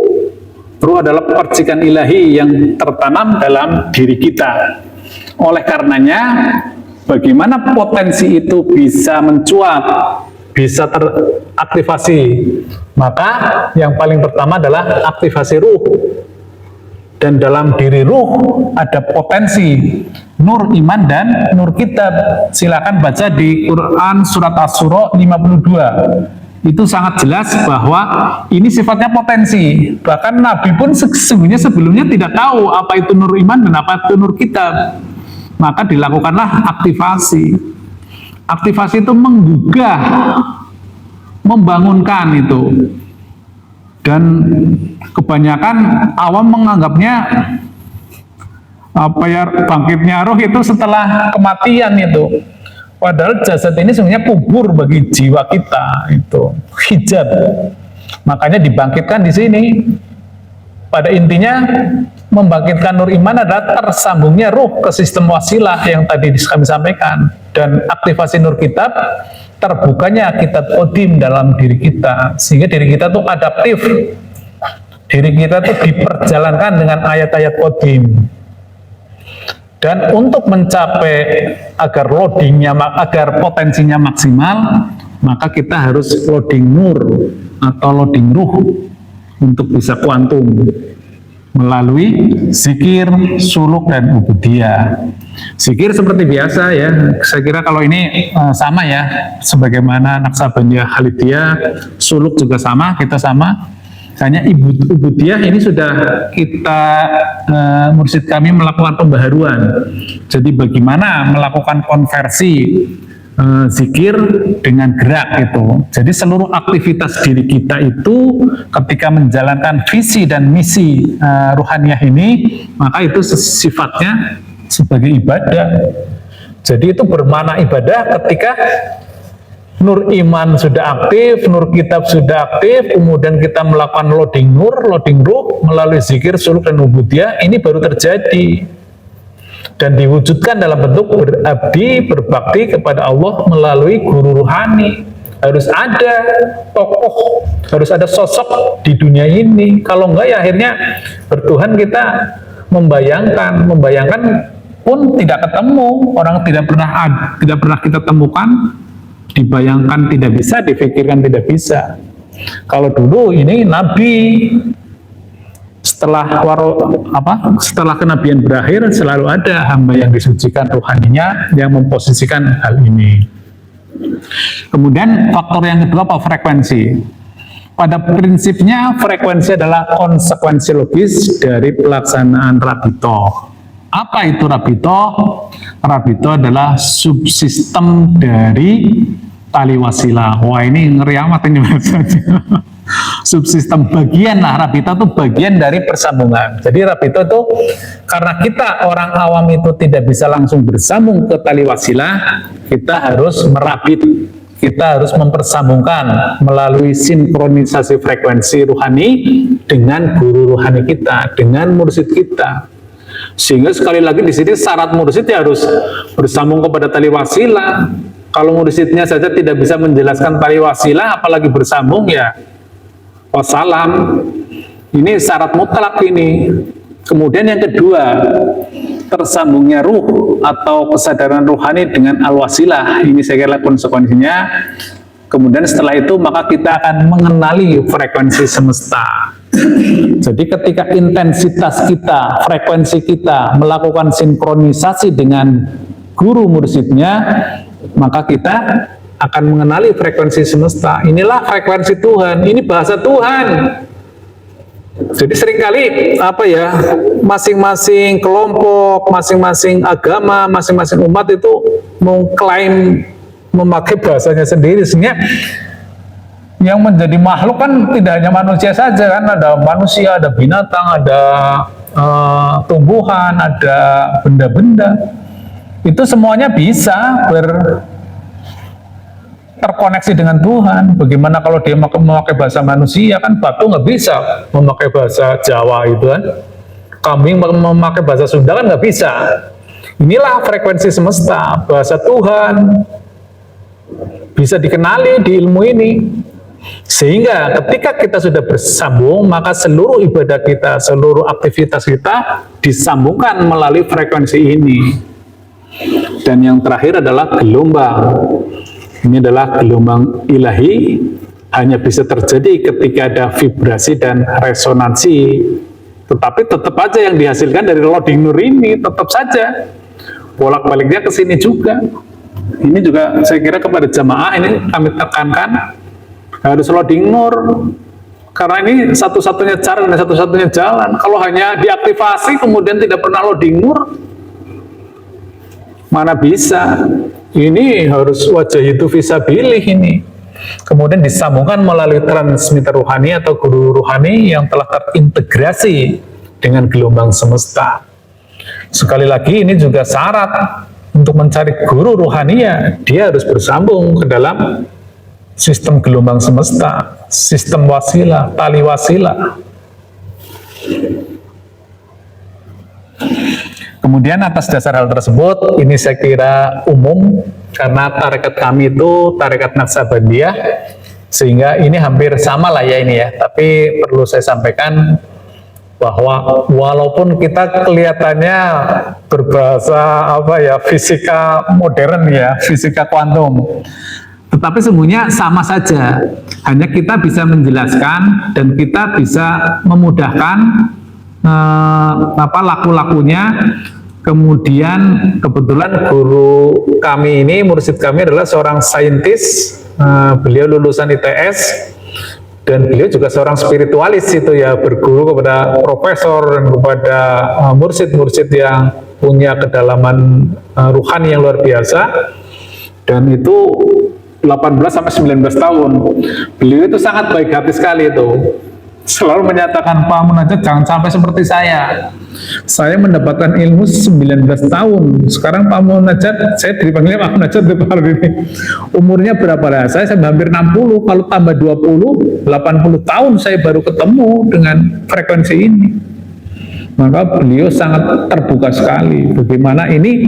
Ruh adalah percikan ilahi yang tertanam dalam diri kita. Oleh karenanya, bagaimana potensi itu bisa mencuat, bisa teraktivasi? Maka yang paling pertama adalah aktivasi ruh. Dan dalam diri ruh ada potensi nur iman dan nur kitab. Silakan baca di Quran surat Asy-Syura 52. Itu sangat jelas bahwa ini sifatnya potensi. Bahkan Nabi pun sesungguhnya sebelumnya tidak tahu apa itu nur iman dan apa itu nur kitab. Maka dilakukanlah aktivasi. Aktivasi itu menggugah, membangunkan itu. Dan kebanyakan awam menganggapnya bangkitnya roh itu setelah kematian itu. Padahal jasad ini sebenarnya kubur bagi jiwa kita, itu hijab. Makanya dibangkitkan di sini. Pada intinya membangkitkan nur iman adalah tersambungnya ruh ke sistem wasilah yang tadi kami sampaikan, dan aktivasi nur kitab, terbukanya kitab qadim dalam diri kita, sehingga diri kita tuh adaptif, diri kita tuh diperjalankan dengan ayat-ayat qadim. Dan untuk mencapai agar loadingnya, agar potensinya maksimal, maka kita harus loading nur atau loading ruh untuk bisa kuantum. melalui zikir, suluk, dan ubudiyah. Zikir seperti biasa ya, saya kira kalau ini sama ya, sebagaimana Naksabandiyah Khalidiyah, suluk juga sama, kita sama. Hanya ubudiyah ini sudah kita, mursyid kami melakukan pembaharuan. Jadi bagaimana melakukan konversi zikir dengan gerak itu. Jadi seluruh aktivitas diri kita itu ketika menjalankan visi dan misi ruhaniyah ini, maka itu sifatnya sebagai ibadah. Jadi itu bermakna ibadah ketika nur iman sudah aktif, nur kitab sudah aktif, kemudian kita melakukan loading nur, loading ruh melalui zikir, suluk, dan ubudiyah, ini baru terjadi dan diwujudkan dalam bentuk berabdi, berbakti kepada Allah melalui guru ruhani. Harus ada tokoh, harus ada sosok di dunia ini. Kalau enggak ya akhirnya bertuhan kita membayangkan pun tidak ketemu, orang tidak pernah kita temukan, dibayangkan tidak bisa, difikirkan tidak bisa. Kalau dulu ini Nabi, setelah kenabian berakhir selalu ada hamba yang disucikan ruhaninya yang memposisikan hal ini. Kemudian faktor yang kedua apa? Frekuensi. Pada prinsipnya frekuensi adalah konsekuensi logis dari pelaksanaan rabito. Apa itu rabito? Rabito adalah subsistem dari tali wasilah. Wah, ini ngeri amat ini bahasanya. Subsistem bagian lah, rabito itu bagian dari persambungan. Jadi rabito itu karena kita orang awam itu tidak bisa langsung bersambung ke tali wasilah, kita harus merabit, kita harus mempersambungkan melalui sinkronisasi frekuensi ruhani dengan guru ruhani kita, dengan mursyid kita. Sehingga sekali lagi di sini syarat mursyid ya harus bersambung kepada tali wasilah. Kalau mursyidnya saja tidak bisa menjelaskan tali wasilah, apalagi bersambung ya wassalam. Ini syarat mutlak ini. Kemudian yang kedua, tersambungnya ruh atau kesadaran ruhani dengan al-wasilah. Ini saya kira konsekuensinya. Kemudian setelah itu maka kita akan mengenali frekuensi semesta. Jadi ketika intensitas kita, frekuensi kita melakukan sinkronisasi dengan guru mursyidnya, maka kita akan mengenali frekuensi semesta. Inilah frekuensi Tuhan, ini bahasa Tuhan. Jadi seringkali masing-masing kelompok, masing-masing agama, masing-masing umat itu mengklaim memakai bahasanya sendiri, sehingga yang menjadi makhluk kan tidak hanya manusia saja kan, ada manusia, ada binatang, ada tumbuhan, ada benda-benda. Itu semuanya bisa terkoneksi dengan Tuhan. Bagaimana kalau dia memakai bahasa manusia? Kan batu nggak bisa memakai bahasa Jawa itu kan, kambing memakai bahasa Sunda kan nggak bisa. Inilah frekuensi semesta, bahasa Tuhan bisa dikenali di ilmu ini. Sehingga ketika kita sudah bersambung, maka seluruh ibadah kita, seluruh aktivitas kita disambungkan melalui frekuensi ini. Dan yang terakhir adalah gelombang. Ini adalah gelombang ilahi, hanya bisa terjadi ketika ada vibrasi dan resonansi. Tetapi tetap aja yang dihasilkan dari loading nur ini, tetap saja bolak-baliknya ke sini juga. Ini juga saya kira kepada jamaah ini kami tekankan, harus loading nur. Karena ini satu-satunya cara dan satu-satunya jalan. Kalau hanya diaktifasi kemudian tidak pernah loading nur, mana bisa. Ini harus wajah itu fisabilih ini. Kemudian disambungkan melalui transmitter ruhani atau guru ruhani yang telah terintegrasi dengan gelombang semesta. Sekali lagi ini juga syarat untuk mencari guru ruhaninya, dia harus bersambung ke dalam sistem gelombang semesta, sistem wasilah, tali wasilah. Kemudian atas dasar hal tersebut, ini saya kira umum, karena tarekat kami itu tarekat Naksabandiyah, sehingga ini hampir sama lah ya ini ya, tapi perlu saya sampaikan bahwa walaupun kita kelihatannya berbahasa fisika modern ya, fisika kuantum, tetapi sesungguhnya sama saja, hanya kita bisa menjelaskan dan kita bisa memudahkan laku-lakunya. Kemudian kebetulan guru kami ini, mursyid kami adalah seorang saintis, beliau lulusan ITS, dan beliau juga seorang spiritualis itu ya, berguru kepada profesor dan kepada mursyid-mursyid yang punya kedalaman ruhani yang luar biasa. Dan itu 18-19 tahun. Beliau itu sangat baik hati sekali itu. Selalu menyatakan, Pak Munajat jangan sampai seperti saya. Saya mendapatkan ilmu 19 tahun. Sekarang Pak Munajat, saya dipanggilnya Pak Munajat ini. Umurnya berapa lah? Saya hampir 60, kalau tambah 20, 80 tahun saya baru ketemu dengan frekuensi ini. Maka beliau sangat terbuka sekali bagaimana ini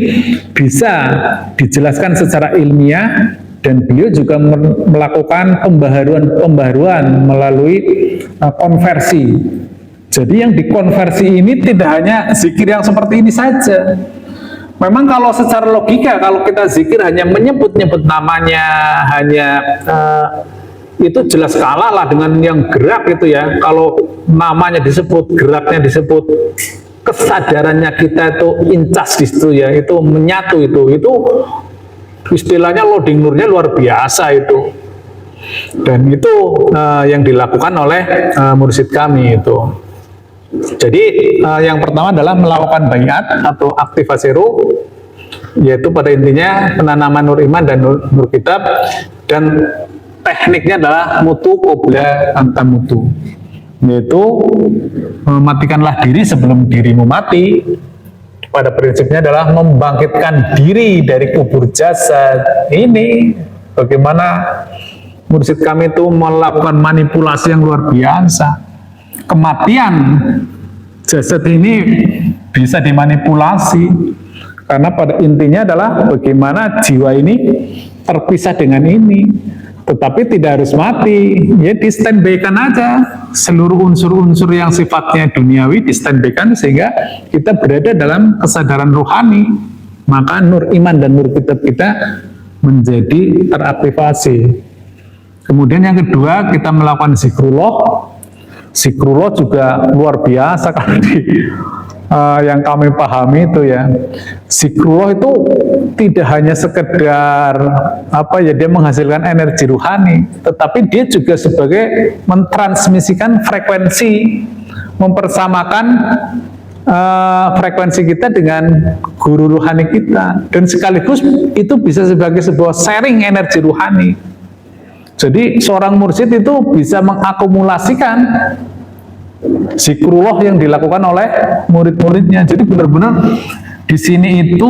bisa dijelaskan secara ilmiah, dan beliau juga melakukan pembaharuan melalui konversi. Jadi yang dikonversi ini tidak hanya zikir yang seperti ini saja. Memang kalau secara logika, kalau kita zikir hanya menyebut-nyebut namanya, hanya itu jelas kalah lah dengan yang gerak itu ya. Kalau namanya disebut, geraknya disebut, kesadarannya kita itu incas di situ ya, itu menyatu itu istilahnya loading nurnya luar biasa itu. Dan itu yang dilakukan oleh mursyid kami itu. Jadi yang pertama adalah melakukan bayat atau aktivasi ruh, yaitu pada intinya penanaman nur iman dan nur kitab, dan tekniknya adalah mutu qabla antamutu, yaitu mematikanlah diri sebelum dirimu mati. Pada prinsipnya adalah membangkitkan diri dari kubur jasad. Ini bagaimana mursyid kami itu melakukan manipulasi yang luar biasa. Kematian jasad ini bisa dimanipulasi, karena pada intinya adalah bagaimana jiwa ini terpisah dengan ini, tetapi tidak harus mati, ya di standby-kan aja seluruh unsur-unsur yang sifatnya duniawi, di standby-kan sehingga kita berada dalam kesadaran rohani, maka nur iman dan nur kitab kita menjadi teraktivasi. Kemudian yang kedua, kita melakukan zikrullah. Zikrullah juga luar biasa kan yang kami pahami itu ya. Zikrullah itu tidak hanya sekedar dia menghasilkan energi ruhani, tetapi dia juga sebagai mentransmisikan frekuensi, mempersamakan frekuensi kita dengan guru ruhani kita, dan sekaligus itu bisa sebagai sebuah sharing energi ruhani. Jadi seorang mursyid itu bisa mengakumulasikan zikrullah yang dilakukan oleh murid-muridnya. Jadi benar-benar di sini itu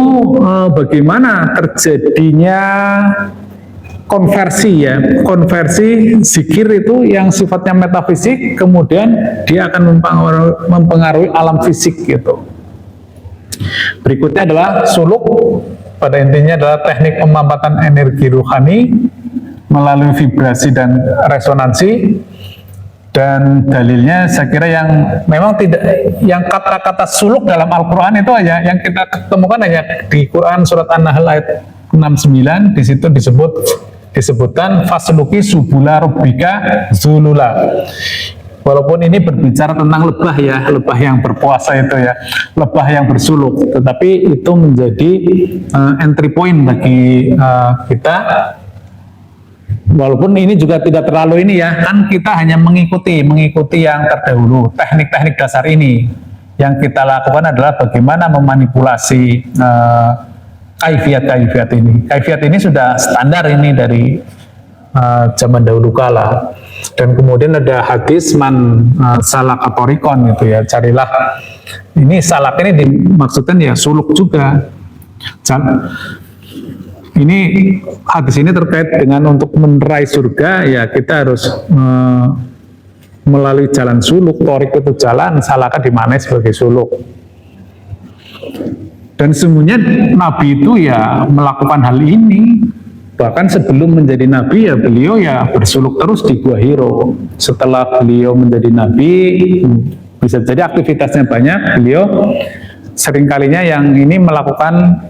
bagaimana terjadinya konversi ya, konversi zikir itu yang sifatnya metafisik, kemudian dia akan mempengaruhi alam fisik gitu. Berikutnya adalah suluk, pada intinya adalah teknik pemampatan energi ruhani melalui vibrasi dan resonansi. Dan dalilnya saya kira yang memang tidak, yang kata-kata suluk dalam Al-Quran itu aja yang kita ketemukan hanya di Quran surat An-Nahl ayat 69. Di situ disebutkan fasluki subula rabbika zulula. Walaupun ini berbicara tentang lebah ya, lebah yang berpuasa itu ya, lebah yang bersuluk, tetapi itu menjadi entry point bagi kita. Walaupun ini juga tidak terlalu ini ya, kan kita hanya mengikuti yang terdahulu, teknik-teknik dasar ini. Yang kita lakukan adalah bagaimana memanipulasi kaifiat ini. Kaifiat ini sudah standar ini dari zaman dahulu kala. Dan kemudian ada hadis man salaka torikon gitu ya, carilah. Ini salak ini dimaksudkan ya suluk juga. Ini hadis ini terkait dengan untuk meraih surga ya kita harus melalui jalan suluk. Torik itu jalan, salaka dimaknai sebagai suluk. Dan semuanya Nabi itu ya melakukan hal ini. Bahkan sebelum menjadi Nabi ya beliau ya bersuluk terus di Gua Hiro. Setelah beliau menjadi Nabi, bisa jadi aktivitasnya banyak, beliau seringkalinya yang ini melakukan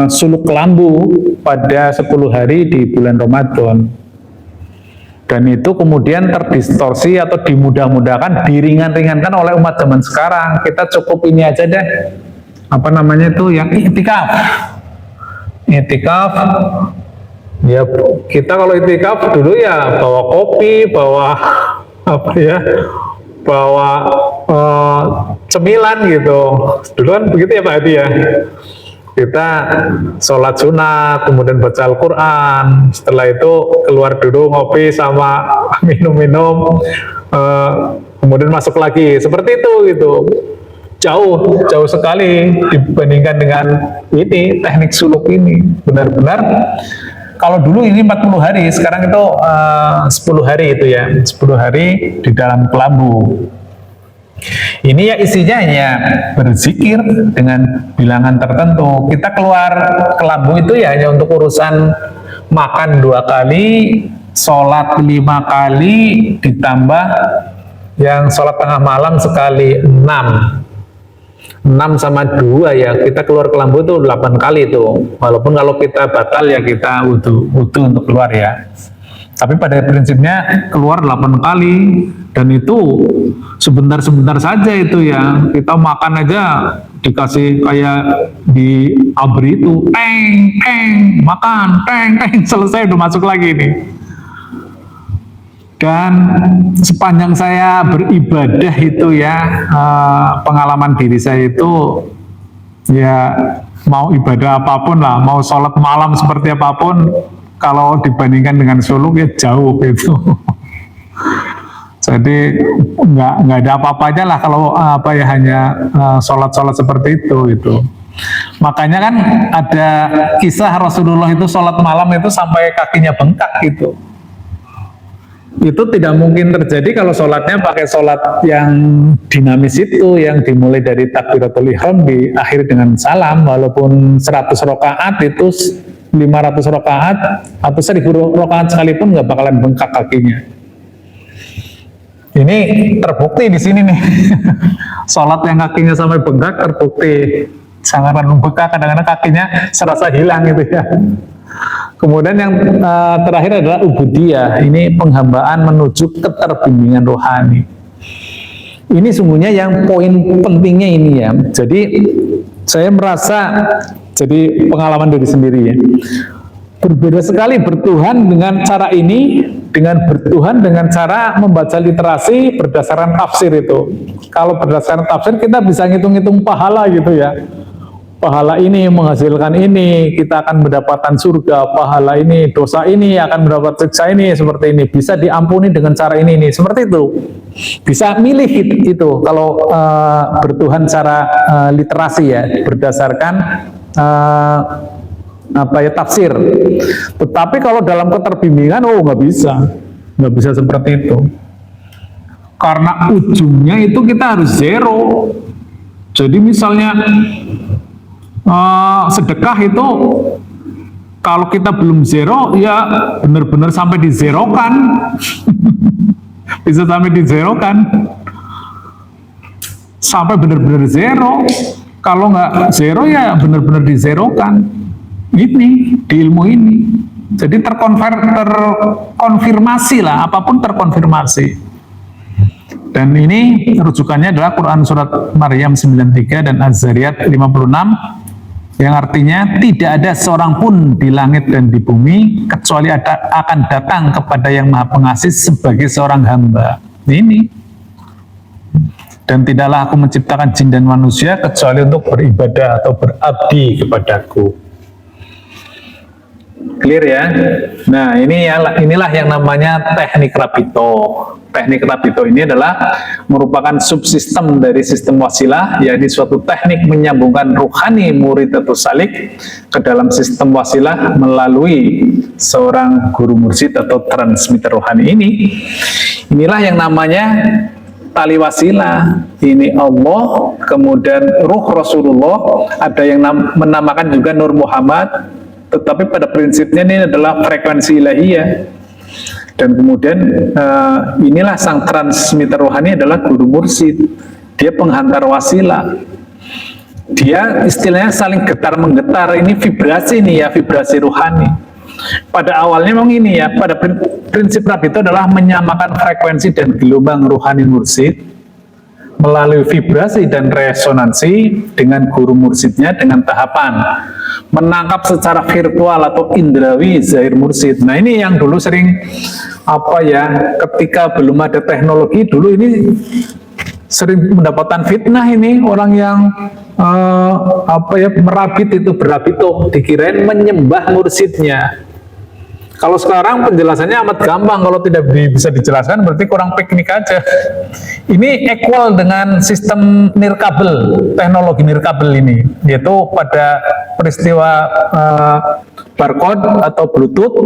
suluk kelambu pada 10 hari di bulan Ramadan. Dan itu kemudian terdistorsi atau dimudah-mudahkan, diringan-ringankan oleh umat zaman sekarang. Kita cukup ini aja deh, apa namanya itu, yang iktikaf. Iktikaf, ya kita kalau iktikaf dulu ya bawa kopi, bawa apa ya, bawa cemilan gitu. Dulu kan begitu ya Pak Hadi ya. Kita sholat sunat, kemudian baca Al-Quran, setelah itu keluar dulu ngopi sama minum-minum, kemudian masuk lagi, seperti itu gitu. Jauh sekali dibandingkan dengan ini, teknik suluk ini. Benar-benar, kalau dulu ini 40 hari, sekarang itu 10 hari itu ya, 10 hari di dalam kelambu. Ini ya isinya hanya berzikir dengan bilangan tertentu. Kita keluar kelambu itu ya hanya untuk urusan makan 2 kali, sholat 5 kali, ditambah yang sholat tengah malam sekali 6 sama 2 ya, kita keluar kelambu itu 8 kali itu. Walaupun kalau kita batal ya kita wudu untuk keluar ya. Tapi pada prinsipnya keluar 8 kali, dan itu sebentar-sebentar saja itu ya. Kita makan aja dikasih kayak di ABRI itu, teng, makan, teng, selesai udah masuk lagi nih. Dan sepanjang saya beribadah itu ya, pengalaman diri saya itu ya, mau ibadah apapun lah, mau sholat malam seperti apapun, kalau dibandingkan dengan suluk ya jauh gitu. Jadi nggak ada apa-apanya lah kalau apa ya, hanya sholat-sholat seperti itu. Makanya kan ada kisah Rasulullah itu sholat malam itu sampai kakinya bengkak gitu. Itu tidak mungkin terjadi kalau sholatnya pakai sholat yang dinamis itu, yang dimulai dari takbiratul ihram diakhiri dengan salam. Walaupun 100 rakaat itu 500 rakaat atau 1000 rakaat sekalipun nggak bakalan bengkak kakinya. Ini terbukti di sini nih. Sholat yang kakinya sampai bengkak terbukti. Sangat bengkak, kadang-kadang kakinya serasa hilang gitu ya. Kemudian yang terakhir adalah ubudiyah. Ini penghambaan menuju keterbimbingan rohani. Ini sungguhnya yang poin pentingnya ini ya. Jadi saya merasa, jadi pengalaman diri sendiri ya, berbeda sekali bertuhan dengan cara ini dengan bertuhan dengan cara membaca literasi berdasarkan tafsir itu. Kalau berdasarkan tafsir kita bisa ngitung-ngitung pahala gitu ya. Pahala ini menghasilkan ini, kita akan mendapatkan surga. Pahala ini, dosa ini akan mendapat siksa ini, seperti ini. Bisa diampuni dengan cara ini, seperti itu. Bisa milih itu kalau bertuhan secara literasi ya, berdasarkan apa ya, tafsir. Tetapi kalau dalam keterbimbingan, nggak bisa seperti itu. Karena ujungnya itu kita harus zero. Jadi misalnya sedekah itu kalau kita belum zero ya benar-benar sampai dizerokan. Bisa sampai dizerokan, sampai benar-benar zero. Kalau nggak zero ya benar-benar dizerokan. Ini di ilmu ini, jadi terkonfirmasi lah, apapun terkonfirmasi. Dan ini rujukannya adalah Quran surat Maryam 93 dan Az-Zariyat 56, yang artinya tidak ada seorang pun di langit dan di bumi kecuali akan datang kepada yang Maha Pengasih sebagai seorang hamba. Ini. Dan tidaklah aku menciptakan jin dan manusia kecuali untuk beribadah atau berabdi kepadaku. Clear ya? Nah, inilah yang namanya teknik Rabito. Teknik Rabito ini adalah merupakan subsistem dari sistem wasilah, yaitu suatu teknik menyambungkan ruhani murid atau salik ke dalam sistem wasilah melalui seorang guru mursyid atau transmitter rohani ini. Inilah yang namanya tali wasilah. Ini Allah, kemudian ruh Rasulullah, ada yang menamakan juga Nur Muhammad. Tetapi pada prinsipnya ini adalah frekuensi ilahiyah. Dan kemudian inilah sang transmitter rohani adalah guru mursyid. Dia penghantar wasilah. Dia istilahnya saling getar-menggetar. Ini vibrasi nih ya, vibrasi rohani. Pada awalnya memang ini ya, Prinsip Rabi itu adalah menyamakan frekuensi dan gelombang ruhani mursyid melalui vibrasi dan resonansi dengan guru mursyidnya dengan tahapan menangkap secara virtual atau indrawi zahir mursyid. Nah, ini yang dulu sering ketika belum ada teknologi dulu ini sering mendapatkan fitnah ini orang yang merabit itu berabito dikirain menyembah mursyidnya. Kalau sekarang penjelasannya amat gampang, kalau tidak bisa dijelaskan berarti kurang piknik aja. Ini equal dengan sistem nirkabel, teknologi nirkabel ini, yaitu pada peristiwa barcode atau bluetooth,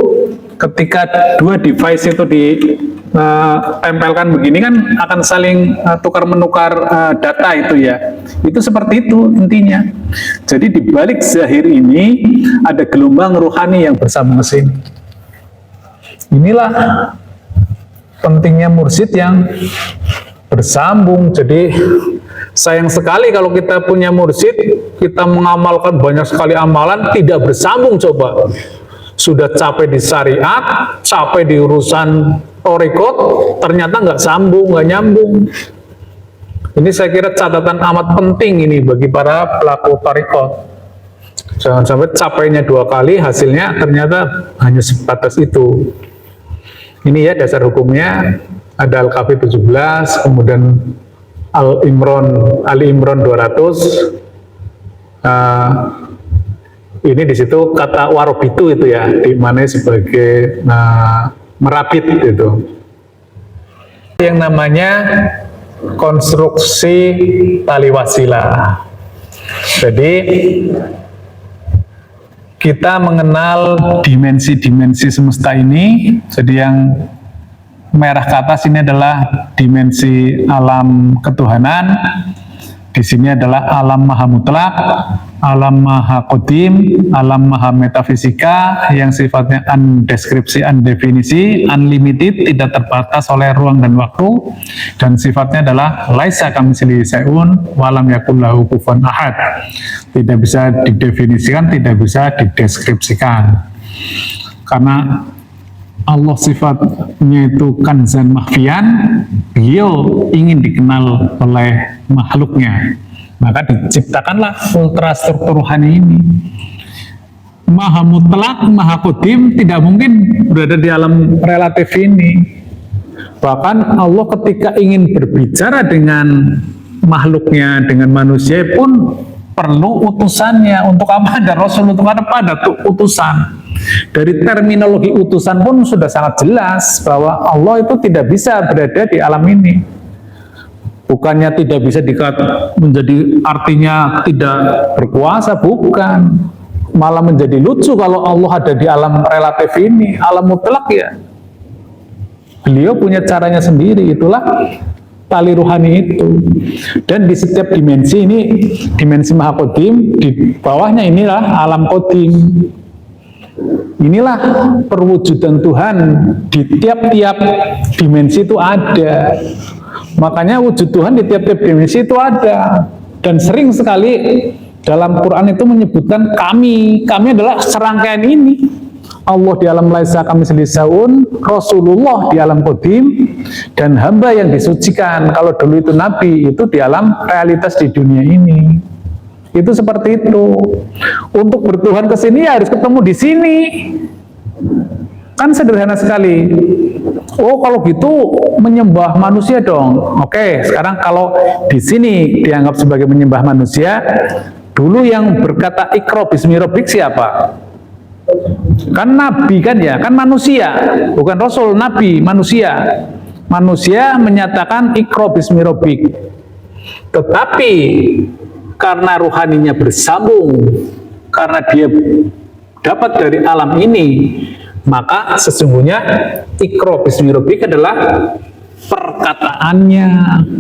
ketika dua device itu ditempelkan begini kan akan saling tukar-menukar data itu ya. Itu seperti itu intinya. Jadi di balik zahir ini ada gelombang ruhani yang bersambung ke sini. Inilah pentingnya mursyid yang bersambung. Jadi sayang sekali kalau kita punya mursyid, kita mengamalkan banyak sekali amalan, tidak bersambung. Coba sudah capek di syariat, capek di urusan torikot, ternyata nggak sambung, nggak nyambung. Ini saya kira catatan amat penting ini bagi para pelaku torikot. Jangan sampai capeknya 2 kali, hasilnya ternyata hanya sebatas itu. Ini ya dasar hukumnya, ada Al-Kahfi 17, kemudian Ali Imran 200. Ini di situ kata warobitu itu ya, di mana sebagai merapit itu. Yang namanya konstruksi tali wasilah. Jadi kita mengenal dimensi-dimensi semesta ini. Jadi yang merah ke atas ini adalah dimensi alam ketuhanan. Di sini adalah alam maha mutlak, alam maha qadim, alam maha metafisika yang sifatnya undeskripsi, undefinisi, unlimited, tidak terbatas oleh ruang dan waktu, dan sifatnya adalah laisa kamitslihi syai'un wa lam yakul lahu kufuwan ahad. Tidak bisa didefinisikan, tidak bisa dideskripsikan. Karena Allah sifatnya itu kanzan mahfian, beliau ingin dikenal oleh makhluknya. Maka diciptakanlah ultrastruktur rohani ini. Maha mutlak, maha qadim tidak mungkin berada di alam relatif ini. Bahkan Allah ketika ingin berbicara dengan makhluknya, dengan manusia pun perlu utusannya. Untuk apa ada Rasul, untuk apa ada utusan. Dari terminologi utusan pun sudah sangat jelas bahwa Allah itu tidak bisa berada di alam ini. Bukannya tidak bisa menjadi artinya tidak berkuasa, bukan. Malah menjadi lucu kalau Allah ada di alam relatif ini, alam mutlak ya. Beliau punya caranya sendiri, itulah tali ruhani itu. Dan di setiap dimensi ini, dimensi maha qadim, di bawahnya inilah alam qadim. Inilah perwujudan Tuhan di tiap-tiap dimensi itu ada. Makanya wujud Tuhan di tiap-tiap dimensi itu ada. Dan sering sekali dalam Quran itu menyebutkan kami adalah serangkaian ini. Allah di alam laisa kamitslihi syai'un, Rasulullah di alam qadim, dan hamba yang disucikan. Kalau dulu itu Nabi, itu di alam realitas di dunia ini. Itu seperti itu. Untuk bertuhan ke sini ya harus ketemu di sini. Kan sederhana sekali. Oh, kalau gitu menyembah manusia dong. Oke, sekarang kalau di sini dianggap sebagai menyembah manusia, dulu yang berkata Iqra bismi rabbik siapa? Kan nabi kan ya, kan manusia, bukan rasul, nabi, manusia. Manusia menyatakan Iqra bismi rabbik. Tetapi karena ruhaninya bersambung, karena dia dapat dari alam ini, maka sesungguhnya Iqra bismi rabbik adalah perkataannya,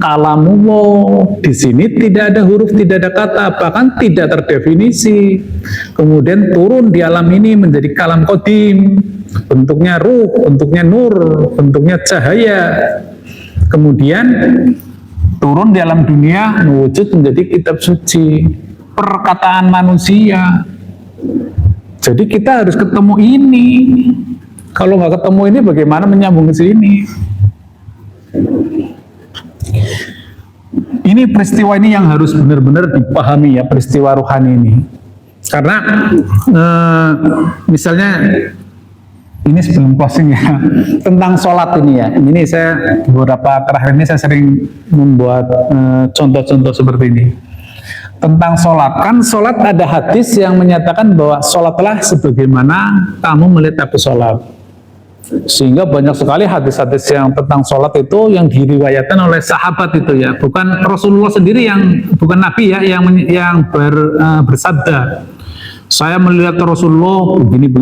kalamullah. Di sini tidak ada huruf, tidak ada kata, bahkan tidak terdefinisi. Kemudian turun di alam ini menjadi kalam qadim, bentuknya ruh, bentuknya nur, bentuknya cahaya. Kemudian turun di alam dunia, wujud menjadi kitab suci, perkataan manusia. Jadi kita harus ketemu ini. Kalau nggak ketemu ini bagaimana menyambung ke sini? Ini peristiwa ini yang harus benar-benar dipahami ya, peristiwa rohani ini. Karena misalnya ini sebelum closing ya, tentang sholat ini ya. Ini saya beberapa terakhir ini saya sering membuat contoh-contoh seperti ini. Tentang sholat, kan sholat ada hadis yang menyatakan bahwa sholatlah sebagaimana kamu melihat aku sholat. Sehingga banyak sekali hadis-hadis yang tentang sholat itu yang diriwayatkan oleh sahabat itu ya, bukan Rasulullah sendiri, yang bukan Nabi ya, yang bersabda, saya melihat Rasulullah begini,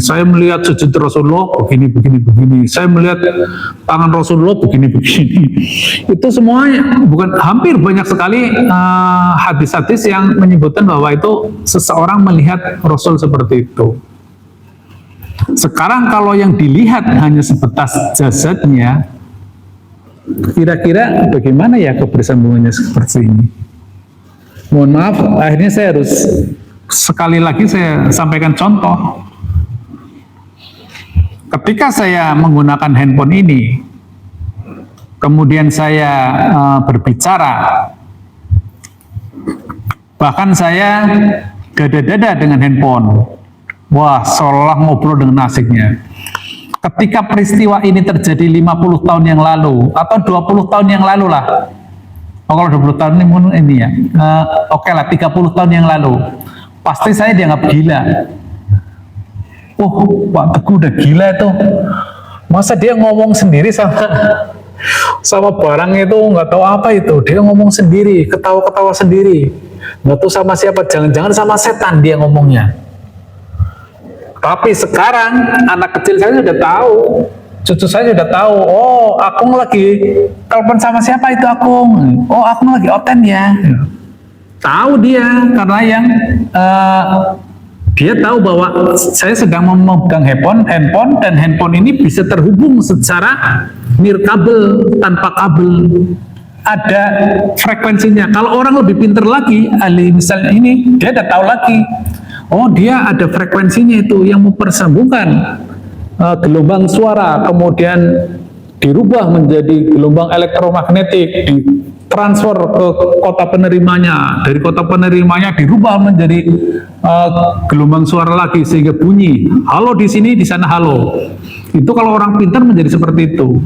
saya melihat sujud Rasulullah begini, saya melihat tangan Rasulullah begini. Itu semuanya bukan, hampir banyak sekali hadis-hadis yang menyebutkan bahwa itu seseorang melihat Rasul seperti itu. Sekarang kalau yang dilihat hanya sebatas jasadnya, kira-kira bagaimana ya kebersambungannya seperti ini? Mohon maaf, akhirnya saya harus sekali lagi saya sampaikan contoh. Ketika saya menggunakan handphone ini, kemudian saya berbicara, bahkan saya dada-dada dengan handphone. Wah, seolah ngobrol dengan asiknya. Ketika peristiwa ini terjadi 50 tahun yang lalu, atau 20 tahun yang lalu lah. Oh, kalau 20 tahun ini ya, oke lah, 30 tahun yang lalu. Pasti saya dianggap gila. Oh, Pak Teguh udah gila itu. Masa dia ngomong sendiri sama barang itu, nggak tahu apa itu. Dia ngomong sendiri, ketawa-ketawa sendiri. Nggak tahu sama siapa, jangan-jangan sama setan dia ngomongnya. Tapi sekarang anak kecil saya sudah tahu, cucu saya sudah tahu. Oh, Akung lagi telepon sama siapa itu Akung? Oh, Akung lagi oten ya. Tahu dia karena yang dia tahu bahwa saya sedang memegang handphone dan handphone ini bisa terhubung secara nirkabel, tanpa kabel. Ada frekuensinya. Kalau orang lebih pintar lagi, ahli misalnya ini, dia udah tahu lagi. Oh, dia ada frekuensinya itu yang mempersambungkan gelombang suara, kemudian dirubah menjadi gelombang elektromagnetik, ditransfer ke kota penerimanya, dari kota penerimanya dirubah menjadi gelombang suara lagi sehingga bunyi halo di sini, di sana halo. Itu kalau orang pintar menjadi seperti itu,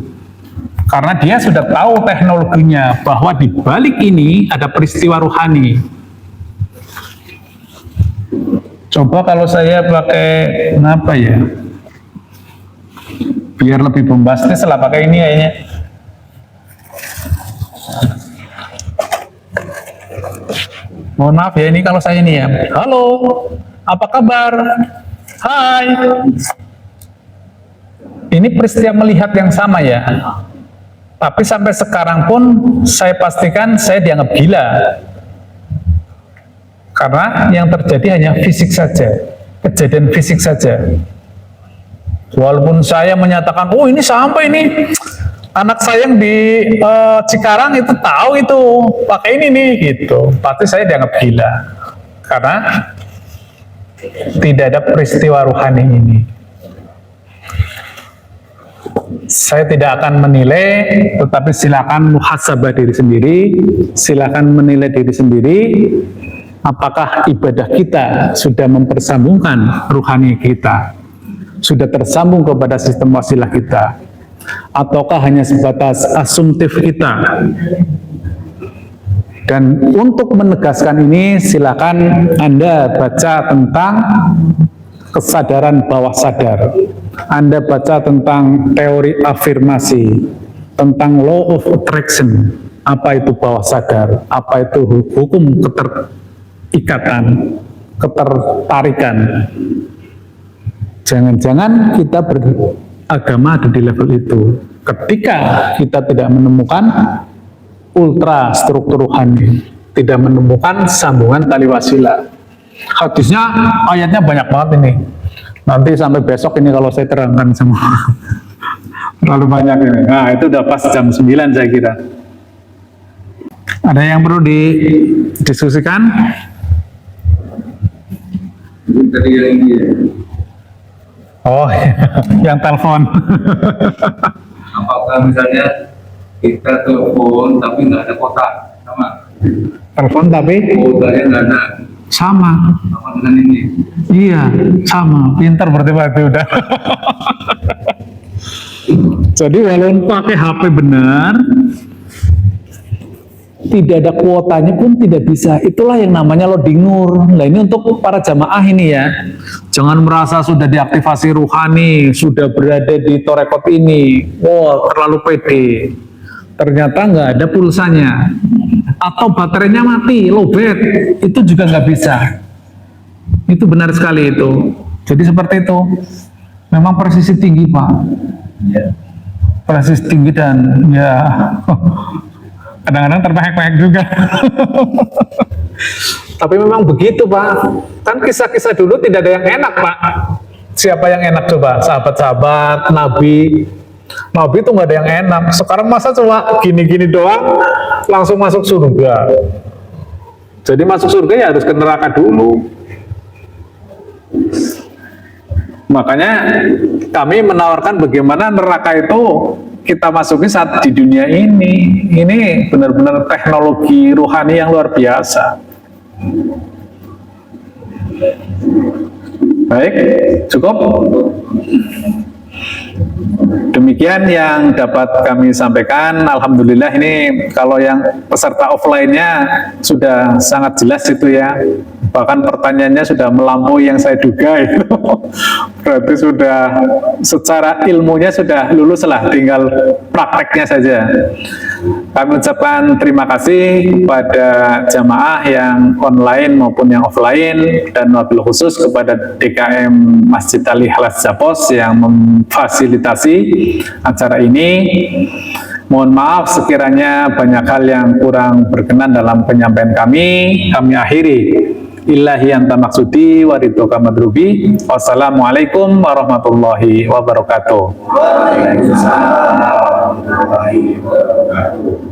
karena dia sudah tahu teknologinya, bahwa di balik ini ada peristiwa rohani. Coba kalau saya pakai apa ya, biar lebih bombastis lah, pakai ini kayaknya. Mohon maaf ya, ini kalau saya ini ya. Halo, apa kabar? Hai. Ini peristiwa melihat yang sama ya. Tapi sampai sekarang pun saya pastikan saya dianggap gila. Karena yang terjadi hanya fisik saja, kejadian fisik saja. Walaupun saya menyatakan, oh ini sampai ini, anak saya yang di Cikarang itu tahu itu, pakai ini nih, gitu. Pasti saya dianggap gila. Karena tidak ada peristiwa rohani ini. Saya tidak akan menilai, tetapi silakan muhasabah diri sendiri, silakan menilai diri sendiri. Apakah ibadah kita sudah mempersambungkan rohani kita, sudah tersambung kepada sistem wasilah kita, ataukah hanya sebatas asumtif kita? Dan untuk menegaskan ini, silakan Anda baca tentang kesadaran bawah sadar. Anda baca tentang teori afirmasi, tentang law of attraction. Apa itu bawah sadar? Apa itu hukum keterikatan, ketertarikan? Jangan-jangan kita beragama ada di level itu. Ketika kita tidak menemukan ultra struktur rohani, tidak menemukan sambungan tali wasilah. Hadisnya, ayatnya banyak banget ini. Nanti sampai besok ini kalau saya terangkan semua. Terlalu banyak ini. Nah, itu udah pas jam 9 saya kira. Ada yang perlu didiskusikan? Tadi yang ini ya. Oh, yang telepon. Apakah misalnya kita telepon tapi nggak ada kotak, sama? Telepon tapi Kuotanya nggak ada, sama. sama dengan ini. Iya, sama. Pintar berarti udah. Jadi walaupun pakai HP benar, tidak ada kuotanya pun tidak bisa. Itulah yang namanya loading nur. Nah ini untuk para jamaah ini ya. Jangan merasa sudah diaktifasi ruhani, sudah berada di torekot ini. Wow, terlalu pede. Ternyata nggak ada pulsanya. Atau baterainya mati, lowbat. Itu juga nggak bisa. Itu benar sekali itu. Jadi seperti itu. Memang presisi tinggi, Pak. Ya. Presisi tinggi dan ya kadang-kadang terpehek-pehek juga. Tapi memang begitu, Pak. Kan kisah-kisah dulu tidak ada yang enak, Pak. Siapa yang enak coba? Sahabat-sahabat, Nabi. Nabi itu nggak ada yang enak. Sekarang masa cuma gini-gini doang, langsung masuk surga. Jadi masuk surga ya harus ke neraka dulu. Makanya kami menawarkan bagaimana neraka itu kita masuki saat di dunia ini. Ini benar-benar teknologi rohani yang luar biasa. Baik, cukup. Demikian yang dapat kami sampaikan. Alhamdulillah ini kalau yang peserta offline-nya sudah sangat jelas itu ya. Bahkan pertanyaannya sudah melampaui yang saya duga itu. Berarti sudah secara ilmunya sudah lulus lah, tinggal prakteknya saja. Kami ucapkan terima kasih pada jamaah yang online maupun yang offline, dan wabil khusus kepada DKM Masjid Ali Halas Japos yang memfasilitasi acara ini. Mohon maaf sekiranya banyak hal yang kurang berkenan dalam penyampaian kami. Kami akhiri. Illahi anta maksudi waridhoka madrubi. Wassalamualaikum warahmatullahi wabarakatuh. Waalaikumsalam warahmatullahi wabarakatuh.